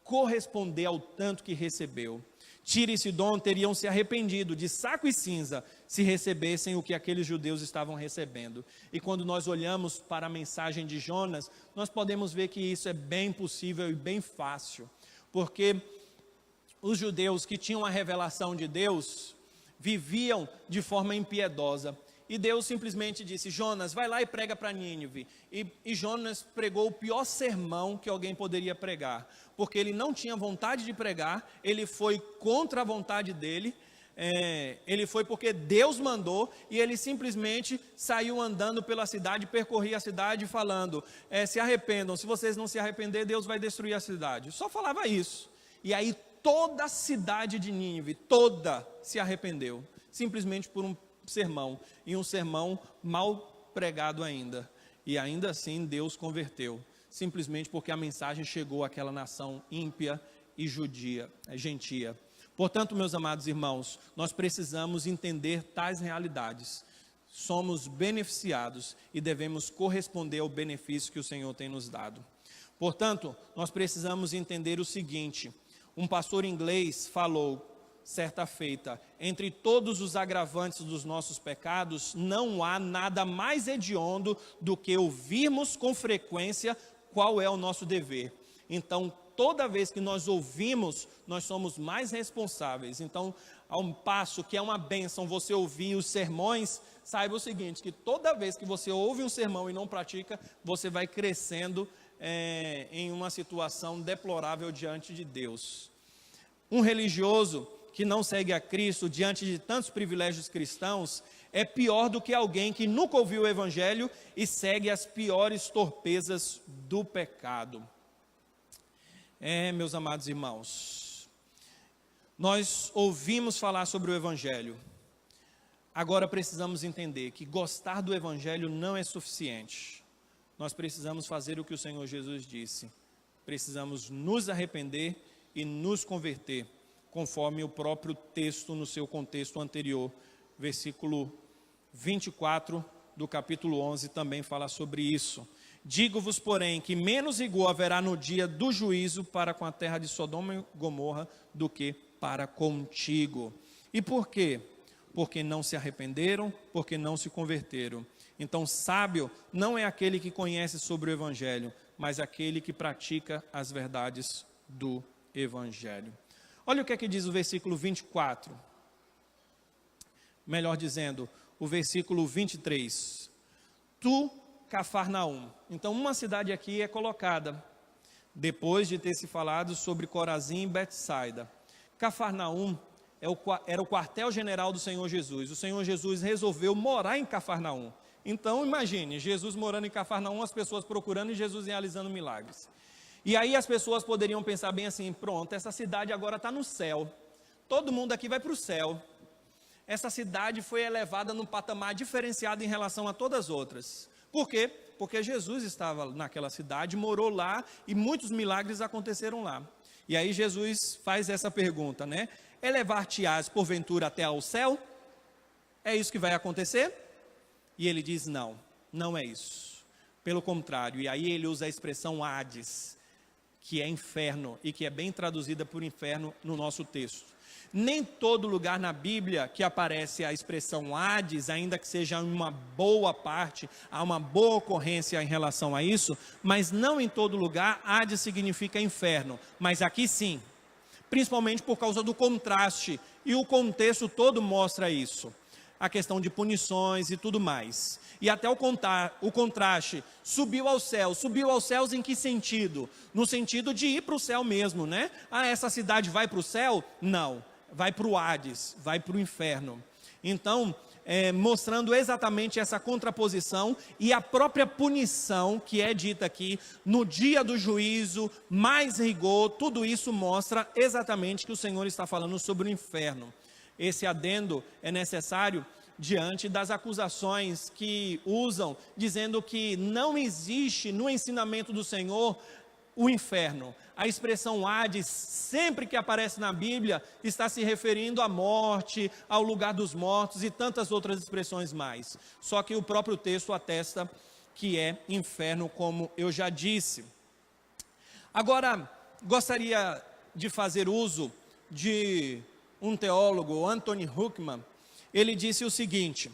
corresponder ao tanto que recebeu. Tiro e Sidom teriam se arrependido de saco e cinza se recebessem o que aqueles judeus estavam recebendo. E quando nós olhamos para a mensagem de Jonas, nós podemos ver que isso é bem possível e bem fácil, porque os judeus que tinham a revelação de Deus viviam de forma impiedosa. E Deus simplesmente disse, Jonas, vai lá e prega para Nínive. E Jonas pregou o pior sermão que alguém poderia pregar, porque ele não tinha vontade de pregar, ele foi contra a vontade dele, ele foi porque Deus mandou, e ele simplesmente saiu andando pela cidade, percorria a cidade falando, se arrependam, se vocês não se arrepender, Deus vai destruir a cidade. Só falava isso. E aí toda a cidade de Nínive, toda se arrependeu, simplesmente por um sermão, e um sermão mal pregado ainda, e ainda assim Deus converteu, simplesmente porque a mensagem chegou àquela nação ímpia e gentia. Portanto, meus amados irmãos, nós precisamos entender tais realidades, somos beneficiados e devemos corresponder ao benefício que o Senhor tem nos dado. Portanto, nós precisamos entender o seguinte, um pastor inglês falou, certa feita, entre todos os agravantes dos nossos pecados, não há nada mais hediondo do que ouvirmos com frequência qual é o nosso dever. Então, toda vez que nós ouvimos, nós somos mais responsáveis. Então, a um passo que é uma bênção você ouvir os sermões, saiba o seguinte, que toda vez que você ouve um sermão e não pratica, você vai crescendo em uma situação deplorável diante de Deus. Um religioso que não segue a Cristo diante de tantos privilégios cristãos, é pior do que alguém que nunca ouviu o Evangelho e segue as piores torpezas do pecado. Meus amados irmãos, nós ouvimos falar sobre o Evangelho, agora precisamos entender que gostar do Evangelho não é suficiente, nós precisamos fazer o que o Senhor Jesus disse, precisamos nos arrepender e nos converter, conforme o próprio texto no seu contexto anterior, versículo 24 do capítulo 11 também fala sobre isso. Digo-vos, porém, que menos rigor haverá no dia do juízo para com a terra de Sodoma e Gomorra do que para contigo. E por quê? Porque não se arrependeram, porque não se converteram. Então, sábio não é aquele que conhece sobre o Evangelho, mas aquele que pratica as verdades do Evangelho. Olha o que é que diz o versículo 24. Melhor dizendo, o versículo 23. Tu, Cafarnaum. Então, uma cidade aqui é colocada, depois de ter se falado sobre Corazim e Betsaida. Cafarnaum era o quartel-general do Senhor Jesus. O Senhor Jesus resolveu morar em Cafarnaum. Então, imagine, Jesus morando em Cafarnaum, as pessoas procurando e Jesus realizando milagres. E aí as pessoas poderiam pensar bem assim, pronto, essa cidade agora está no céu, todo mundo aqui vai para o céu, essa cidade foi elevada num patamar diferenciado em relação a todas as outras. Por quê? Porque Jesus estava naquela cidade, morou lá e muitos milagres aconteceram lá. E aí Jesus faz essa pergunta, né? Elevar-te-ás porventura até ao céu? É isso que vai acontecer? E ele diz não é isso. Pelo contrário, e aí ele usa a expressão Hades, que é inferno, e que é bem traduzida por inferno no nosso texto. Nem todo lugar na Bíblia que aparece a expressão Hades, ainda que seja uma boa parte, há uma boa ocorrência em relação a isso, mas não em todo lugar Hades significa inferno, mas aqui sim, principalmente por causa do contraste, e o contexto todo mostra isso, a questão de punições e tudo mais. E até o contraste, subiu aos céus em que sentido? No sentido de ir para o céu mesmo, né? Ah, essa cidade vai para o céu? Não. Vai para o Hades, vai para o inferno. Então, mostrando exatamente essa contraposição e a própria punição que é dita aqui, no dia do juízo, mais rigor, tudo isso mostra exatamente que o Senhor está falando sobre o inferno. Esse adendo é necessário diante das acusações que usam, dizendo que não existe no ensinamento do Senhor o inferno. A expressão Hades, sempre que aparece na Bíblia, está se referindo à morte, ao lugar dos mortos e tantas outras expressões mais. Só que o próprio texto atesta que é inferno, como eu já disse. Agora, gostaria de fazer uso de um teólogo, Anthony Huckman. Ele disse o seguinte: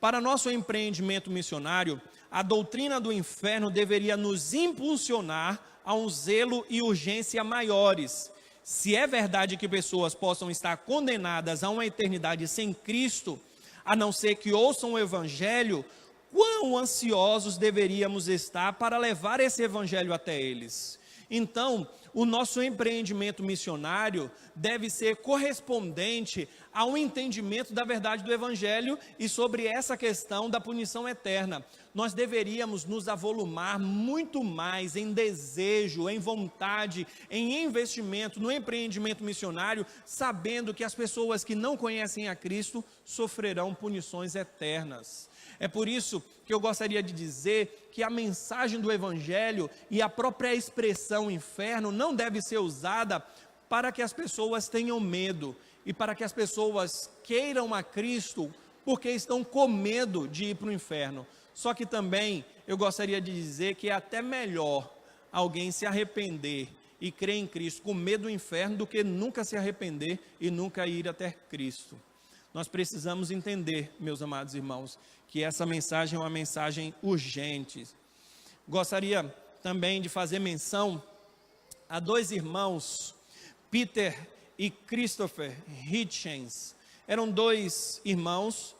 para nosso empreendimento missionário, a doutrina do inferno deveria nos impulsionar a um zelo e urgência maiores. Se é verdade que pessoas possam estar condenadas a uma eternidade sem Cristo, a não ser que ouçam o Evangelho, quão ansiosos deveríamos estar para levar esse Evangelho até eles? Então, o nosso empreendimento missionário deve ser correspondente ao entendimento da verdade do Evangelho e sobre essa questão da punição eterna. Nós deveríamos nos avolumar muito mais em desejo, em vontade, em investimento no empreendimento missionário, sabendo que as pessoas que não conhecem a Cristo sofrerão punições eternas. É por isso que eu gostaria de dizer que a mensagem do Evangelho e a própria expressão inferno não deve ser usada para que as pessoas tenham medo e para que as pessoas queiram a Cristo porque estão com medo de ir para o inferno. Só que também eu gostaria de dizer que é até melhor alguém se arrepender e crer em Cristo com medo do inferno do que nunca se arrepender e nunca ir até Cristo. Nós precisamos entender, meus amados irmãos, que essa mensagem é uma mensagem urgente. Gostaria também de fazer menção a dois irmãos, Peter e Christopher Hitchens. Eram dois irmãos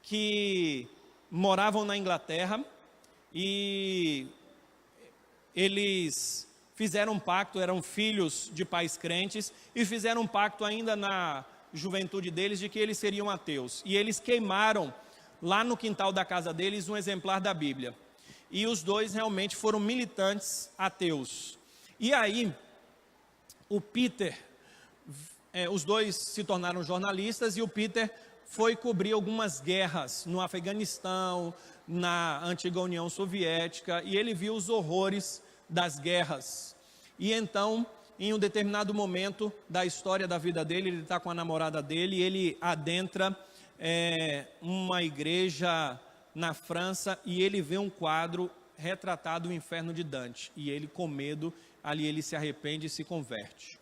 que moravam na Inglaterra e eles fizeram um pacto, eram filhos de pais crentes e fizeram um pacto ainda na juventude deles de que eles seriam ateus. E eles queimaram lá no quintal da casa deles um exemplar da Bíblia. E os dois realmente foram militantes ateus. E aí, o Peter, os dois se tornaram jornalistas e o Peter foi cobrir algumas guerras no Afeganistão, na antiga União Soviética, e ele viu os horrores das guerras. E então, em um determinado momento da história da vida dele, ele está com a namorada dele, e ele adentra uma igreja na França, e ele vê um quadro retratado o inferno de Dante, e ele com medo, ali ele se arrepende e se converte.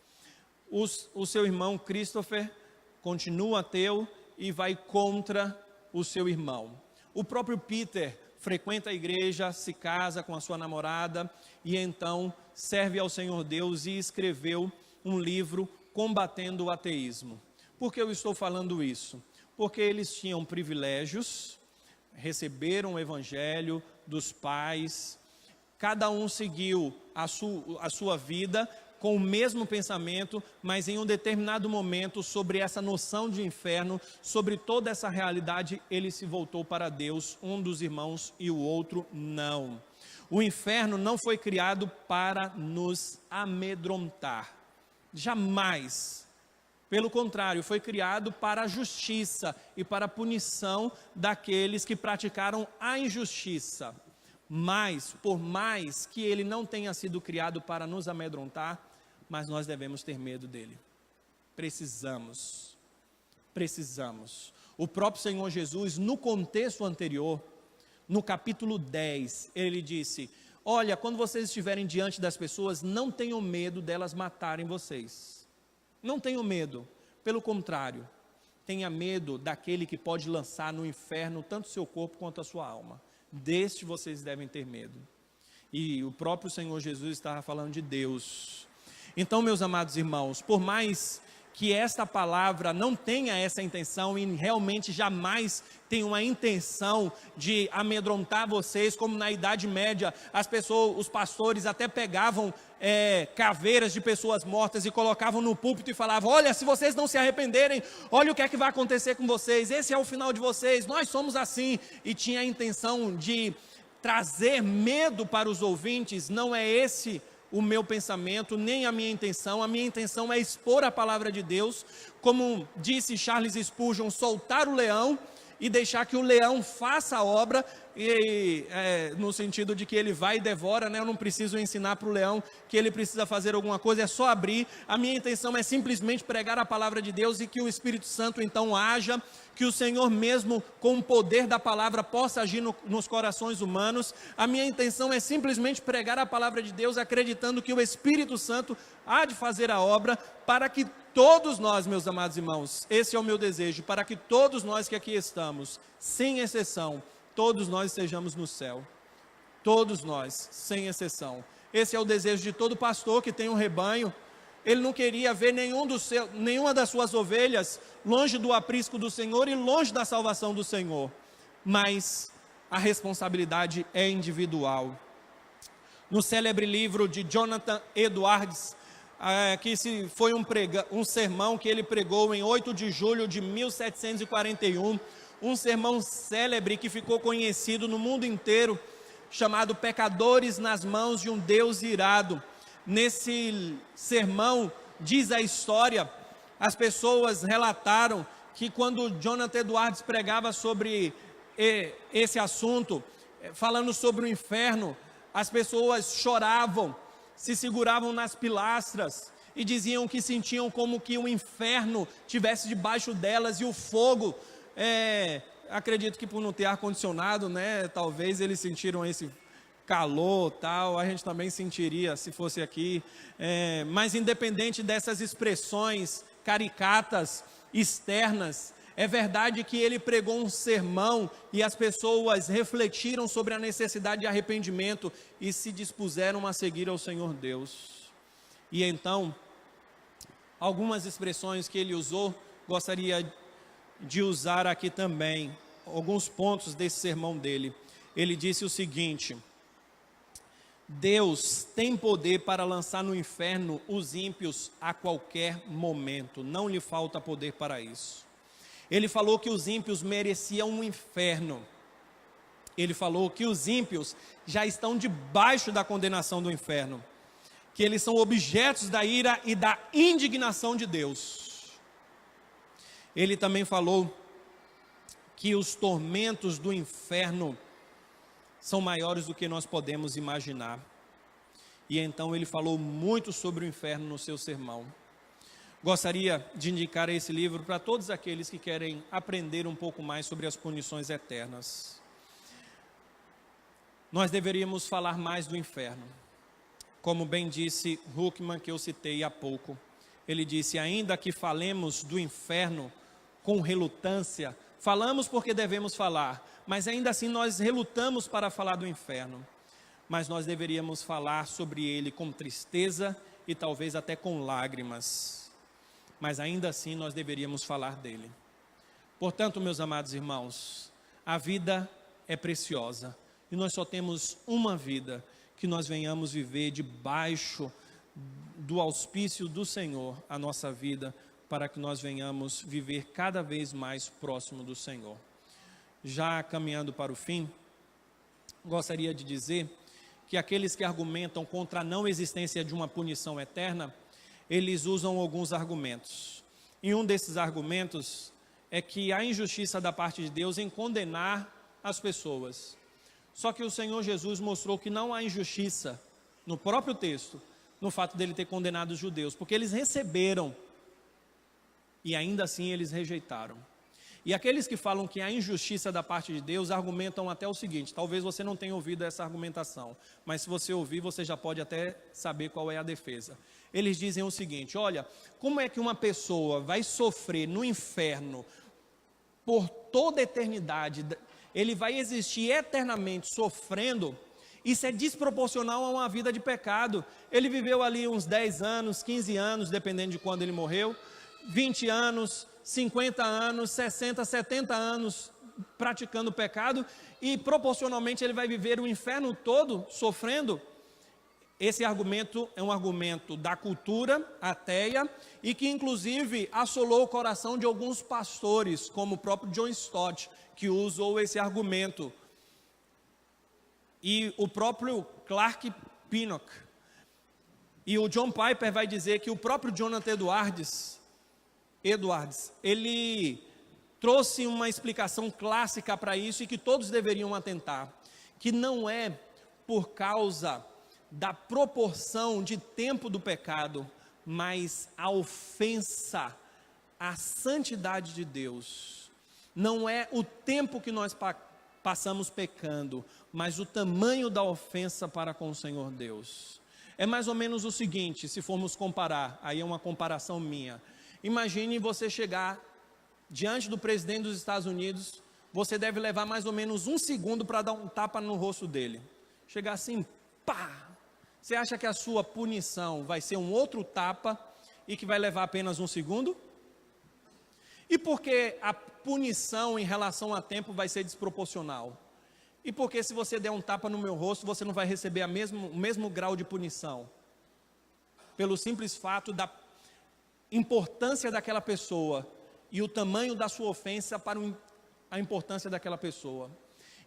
O seu irmão Christopher continua ateu e vai contra o seu irmão. O próprio Peter frequenta a igreja, se casa com a sua namorada e então serve ao Senhor Deus e escreveu um livro combatendo o ateísmo. Por que eu estou falando isso? Porque eles tinham privilégios, receberam o evangelho dos pais, cada um seguiu a sua vida com o mesmo pensamento, mas em um determinado momento, sobre essa noção de inferno, sobre toda essa realidade, ele se voltou para Deus, um dos irmãos e o outro não. O inferno não foi criado para nos amedrontar, jamais. Pelo contrário, foi criado para a justiça e para a punição daqueles que praticaram a injustiça. Mas, por mais que ele não tenha sido criado para nos amedrontar, mas nós devemos ter medo dele. Precisamos. O próprio Senhor Jesus, no contexto anterior, no capítulo 10, ele disse: olha, quando vocês estiverem diante das pessoas, não tenham medo delas matarem vocês. Não tenham medo, pelo contrário, tenha medo daquele que pode lançar no inferno tanto o seu corpo quanto a sua alma. Deste vocês devem ter medo. E o próprio Senhor Jesus estava falando de Deus. Então, meus amados irmãos, por mais que esta palavra não tenha essa intenção e realmente jamais tenha uma intenção de amedrontar vocês, como na Idade Média, as pessoas, os pastores até pegavam caveiras de pessoas mortas e colocavam no púlpito e falavam, olha, se vocês não se arrependerem, olha o que é que vai acontecer com vocês, esse é o final de vocês, nós somos assim, e tinha a intenção de trazer medo para os ouvintes. Não é esse o meu pensamento, nem a minha intenção é expor a palavra de Deus, como disse Charles Spurgeon, soltar o leão e deixar que o leão faça a obra, no sentido de que ele vai e devora, né? Eu não preciso ensinar para o leão que ele precisa fazer alguma coisa, é só abrir. A minha intenção é simplesmente pregar a palavra de Deus e que o Espírito Santo então haja, que o Senhor mesmo, com o poder da palavra, possa agir nos corações humanos. A minha intenção é simplesmente pregar a palavra de Deus, acreditando que o Espírito Santo há de fazer a obra, para que todos nós, meus amados irmãos, esse é o meu desejo, para que todos nós que aqui estamos, sem exceção, todos nós estejamos no céu. Todos nós, sem exceção. Esse é o desejo de todo pastor que tem um rebanho. Ele não queria ver nenhuma das suas ovelhas longe do aprisco do Senhor e longe da salvação do Senhor. Mas a responsabilidade é individual. No célebre livro de Jonathan Edwards, que foi um sermão que ele pregou em 8 de julho de 1741, um sermão célebre que ficou conhecido no mundo inteiro, chamado Pecadores nas Mãos de um Deus Irado. Nesse sermão, diz a história, as pessoas relataram que quando Jonathan Edwards pregava sobre esse assunto, falando sobre o inferno, as pessoas choravam, se seguravam nas pilastras e diziam que sentiam como que o inferno tivesse debaixo delas e o fogo, acredito que por não ter ar-condicionado, né, talvez eles sentiram esse calor, tal, a gente também sentiria se fosse aqui, mas independente dessas expressões caricatas, externas, é verdade que ele pregou um sermão e as pessoas refletiram sobre a necessidade de arrependimento e se dispuseram a seguir ao Senhor Deus. E então, algumas expressões que ele usou, gostaria de usar aqui também, alguns pontos desse sermão dele. Ele disse o seguinte: Deus tem poder para lançar no inferno os ímpios a qualquer momento, não lhe falta poder para isso. Ele falou que os ímpios mereciam um inferno. Ele falou que os ímpios já estão debaixo da condenação do inferno, que eles são objetos da ira e da indignação de Deus. Ele também falou que os tormentos do inferno são maiores do que nós podemos imaginar. E então ele falou muito sobre o inferno no seu sermão. Gostaria de indicar esse livro para todos aqueles que querem aprender um pouco mais sobre as punições eternas. Nós deveríamos falar mais do inferno. Como bem disse Huckman, que eu citei há pouco, ele disse: ainda que falemos do inferno com relutância, falamos porque devemos falar, mas ainda assim nós relutamos para falar do inferno. Mas nós deveríamos falar sobre ele com tristeza e talvez até com lágrimas. Mas ainda assim nós deveríamos falar dele. Portanto, meus amados irmãos, a vida é preciosa e nós só temos uma vida, que nós venhamos viver debaixo do auspício do Senhor a nossa vida, para que nós venhamos viver cada vez mais próximo do Senhor. Já caminhando para o fim, gostaria de dizer que aqueles que argumentam contra a não existência de uma punição eterna, eles usam alguns argumentos. E um desses argumentos é que há injustiça da parte de Deus em condenar as pessoas. Só que o Senhor Jesus mostrou que não há injustiça, no próprio texto, no fato dele ter condenado os judeus, porque eles receberam e ainda assim eles rejeitaram. E aqueles que falam que há injustiça da parte de Deus argumentam até o seguinte, talvez você não tenha ouvido essa argumentação, mas se você ouvir, você já pode até saber qual é a defesa. Eles dizem o seguinte, olha, como é que uma pessoa vai sofrer no inferno por toda a eternidade, ele vai existir eternamente sofrendo, isso é desproporcional a uma vida de pecado. Ele viveu ali uns 10 anos, 15 anos, dependendo de quando ele morreu, 20 anos, 50 anos, 60, 70 anos praticando pecado, e proporcionalmente ele vai viver o inferno todo sofrendo. Esse argumento é um argumento da cultura ateia, e que inclusive assolou o coração de alguns pastores, como o próprio John Stott, que usou esse argumento, e o próprio Clark Pinnock. E o John Piper vai dizer que o próprio Jonathan Edwards, ele trouxe uma explicação clássica para isso e que todos deveriam atentar, que não é por causa da proporção de tempo do pecado, mas a ofensa à santidade de Deus. Não é o tempo que nós passamos pecando, mas o tamanho da ofensa para com o Senhor Deus. É mais ou menos o seguinte, se formos comparar, aí é uma comparação minha. Imagine você chegar diante do presidente dos Estados Unidos, você deve levar mais ou menos 1 segundo para dar um tapa no rosto dele. Chegar assim, pá! Você acha que a sua punição vai ser um outro tapa e que vai levar apenas 1 segundo? E por que a punição em relação a tempo vai ser desproporcional? E por que se você der um tapa no meu rosto, você não vai receber o mesmo grau de punição? Pelo simples fato da importância daquela pessoa e o tamanho da sua ofensa para a importância daquela pessoa.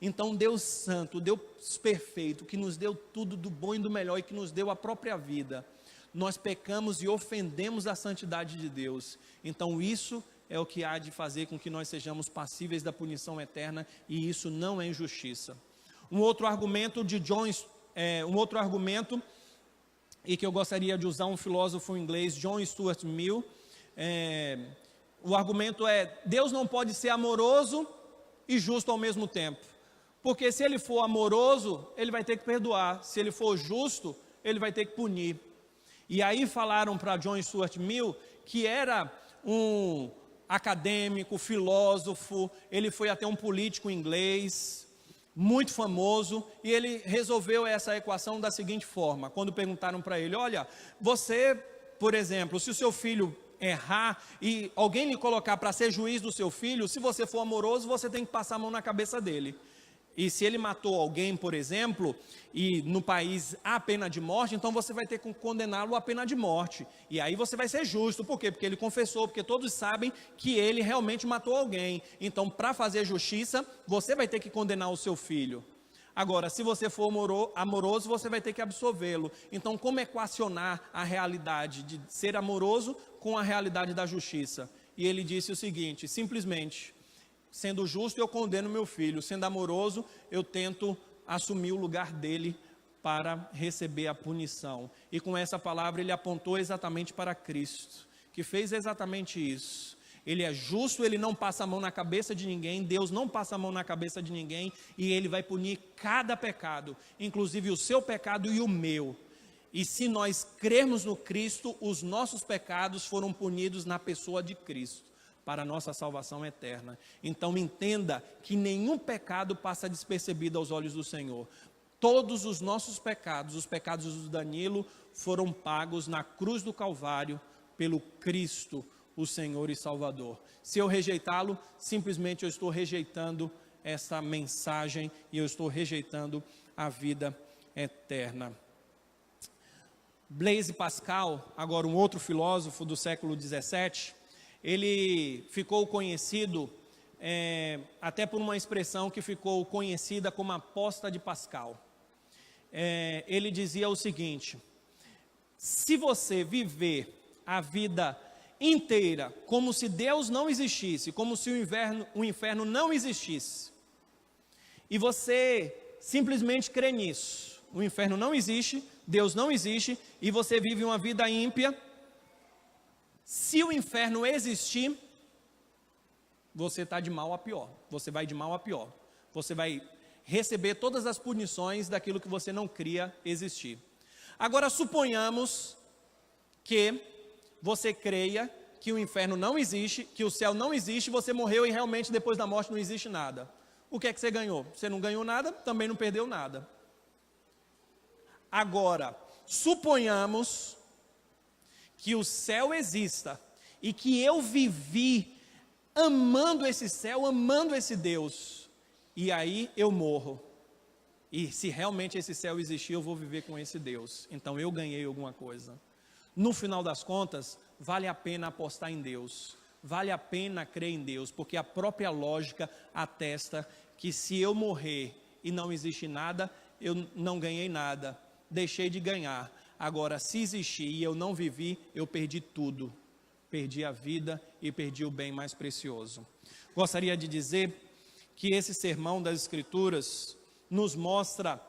Então Deus santo, Deus perfeito, que nos deu tudo do bom e do melhor e que nos deu a própria vida, nós pecamos e ofendemos a santidade de Deus. Então isso é o que há de fazer com que nós sejamos passíveis da punição eterna, e isso não é injustiça. Um outro argumento e que eu gostaria de usar um filósofo inglês, John Stuart Mill, o argumento é: Deus não pode ser amoroso e justo ao mesmo tempo, porque se ele for amoroso, ele vai ter que perdoar, se ele for justo, ele vai ter que punir. E aí falaram para John Stuart Mill, que era um acadêmico, filósofo, ele foi até um político inglês, muito famoso, e ele resolveu essa equação da seguinte forma, quando perguntaram para ele: olha, você, por exemplo, se o seu filho errar e alguém lhe colocar para ser juiz do seu filho, se você for amoroso, você tem que passar a mão na cabeça dele. E se ele matou alguém, por exemplo, e no país há pena de morte, então você vai ter que condená-lo à pena de morte. E aí você vai ser justo, por quê? Porque ele confessou, porque todos sabem que ele realmente matou alguém. Então, para fazer justiça, você vai ter que condenar o seu filho. Agora, se você for amoroso, você vai ter que absolvê-lo. Então, como equacionar a realidade de ser amoroso com a realidade da justiça? E ele disse o seguinte, simplesmente: sendo justo, eu condeno meu filho. Sendo amoroso, eu tento assumir o lugar dele para receber a punição. E com essa palavra ele apontou exatamente para Cristo, que fez exatamente isso. Ele é justo, ele não passa a mão na cabeça de ninguém, Deus não passa a mão na cabeça de ninguém, e ele vai punir cada pecado, inclusive o seu pecado e o meu. E se nós crermos no Cristo, os nossos pecados foram punidos na pessoa de Cristo, para a nossa salvação eterna. Então entenda que nenhum pecado passa despercebido aos olhos do Senhor. Todos os nossos pecados, os pecados do Danilo, foram pagos na cruz do Calvário pelo Cristo, o Senhor e Salvador. Se eu rejeitá-lo, simplesmente eu estou rejeitando essa mensagem e eu estou rejeitando a vida eterna. Blaise Pascal, agora um outro filósofo do século 17, ele ficou conhecido até por uma expressão que ficou conhecida como aposta de Pascal. Ele dizia o seguinte: se você viver a vida inteira como se Deus não existisse, como se o inferno não existisse, e você simplesmente crê nisso, o inferno não existe, Deus não existe, e você vive uma vida ímpia, se o inferno existir, você está de mal a pior. Você vai de mal a pior. Você vai receber todas as punições daquilo que você não cria existir. Agora, suponhamos que você creia que o inferno não existe, que o céu não existe, você morreu e realmente depois da morte não existe nada. O que é que você ganhou? Você não ganhou nada, também não perdeu nada. Agora, suponhamos que o céu exista e que eu vivi amando esse céu, amando esse Deus, e aí eu morro. E se realmente esse céu existir, eu vou viver com esse Deus. Então eu ganhei alguma coisa. No final das contas, vale a pena apostar em Deus. Vale a pena crer em Deus, porque a própria lógica atesta que se eu morrer e não existe nada, eu não ganhei nada, deixei de ganhar. Agora, se existir e eu não vivi, eu perdi tudo. Perdi a vida e perdi o bem mais precioso. Gostaria de dizer que esse sermão das Escrituras nos mostra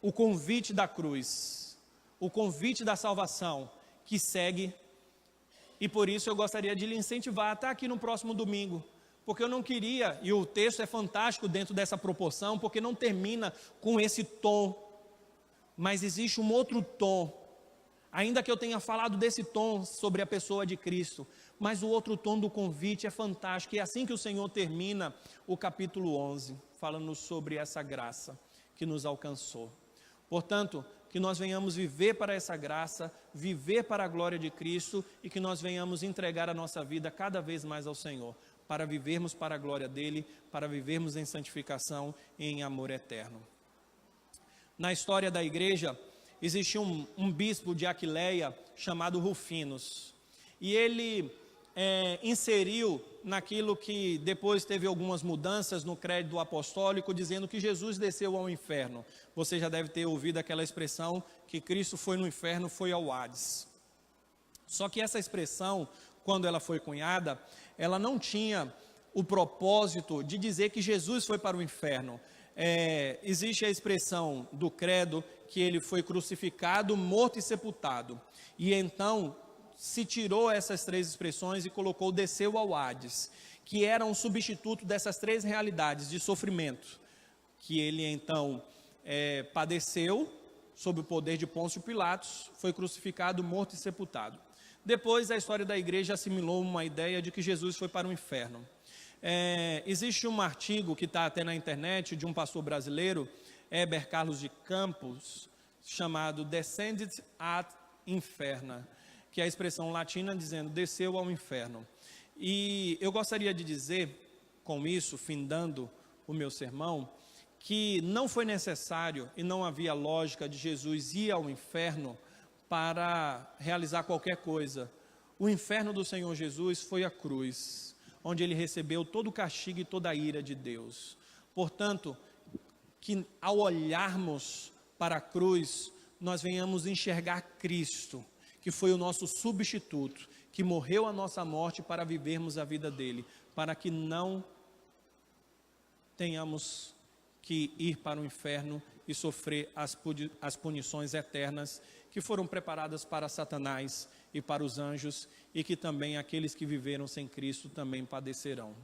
o convite da cruz, o convite da salvação que segue, e por isso eu gostaria de lhe incentivar a estar aqui no próximo domingo, porque eu não queria, e o texto é fantástico dentro dessa proporção, porque não termina com esse tom, mas existe um outro tom, ainda que eu tenha falado desse tom sobre a pessoa de Cristo, mas o outro tom do convite é fantástico, e é assim que o Senhor termina o capítulo 11, falando sobre essa graça que nos alcançou. Portanto, que nós venhamos viver para essa graça, viver para a glória de Cristo, e que nós venhamos entregar a nossa vida cada vez mais ao Senhor, para vivermos para a glória dEle, para vivermos em santificação e em amor eterno. Na história da igreja, existia um bispo de Aquileia chamado Rufinos, e ele inseriu naquilo que depois teve algumas mudanças no credo apostólico, dizendo que Jesus desceu ao inferno. Você já deve ter ouvido aquela expressão que Cristo foi no inferno, foi ao Hades. Só que essa expressão, quando ela foi cunhada, ela não tinha o propósito de dizer que Jesus foi para o inferno. Existe a expressão do credo que ele foi crucificado, morto e sepultado. E então se tirou essas três expressões e colocou desceu ao Hades, que era um substituto dessas três realidades de sofrimento, que ele então padeceu sob o poder de Pôncio Pilatos, foi crucificado, morto e sepultado. Depois a história da igreja assimilou uma ideia de que Jesus foi para o inferno. Existe um artigo que está até na internet de um pastor brasileiro, Heber Carlos de Campos, chamado Descendit ad Inferna, que é a expressão latina dizendo desceu ao inferno. E eu gostaria de dizer, com isso, findando o meu sermão, que não foi necessário e não havia lógica de Jesus ir ao inferno para realizar qualquer coisa. O inferno do Senhor Jesus foi a cruz, onde ele recebeu todo o castigo e toda a ira de Deus. Portanto, que ao olharmos para a cruz, nós venhamos enxergar Cristo, que foi o nosso substituto, que morreu a nossa morte para vivermos a vida dele, para que não tenhamos que ir para o inferno e sofrer as punições eternas que foram preparadas para Satanás e para os anjos, e que também aqueles que viveram sem Cristo também padecerão.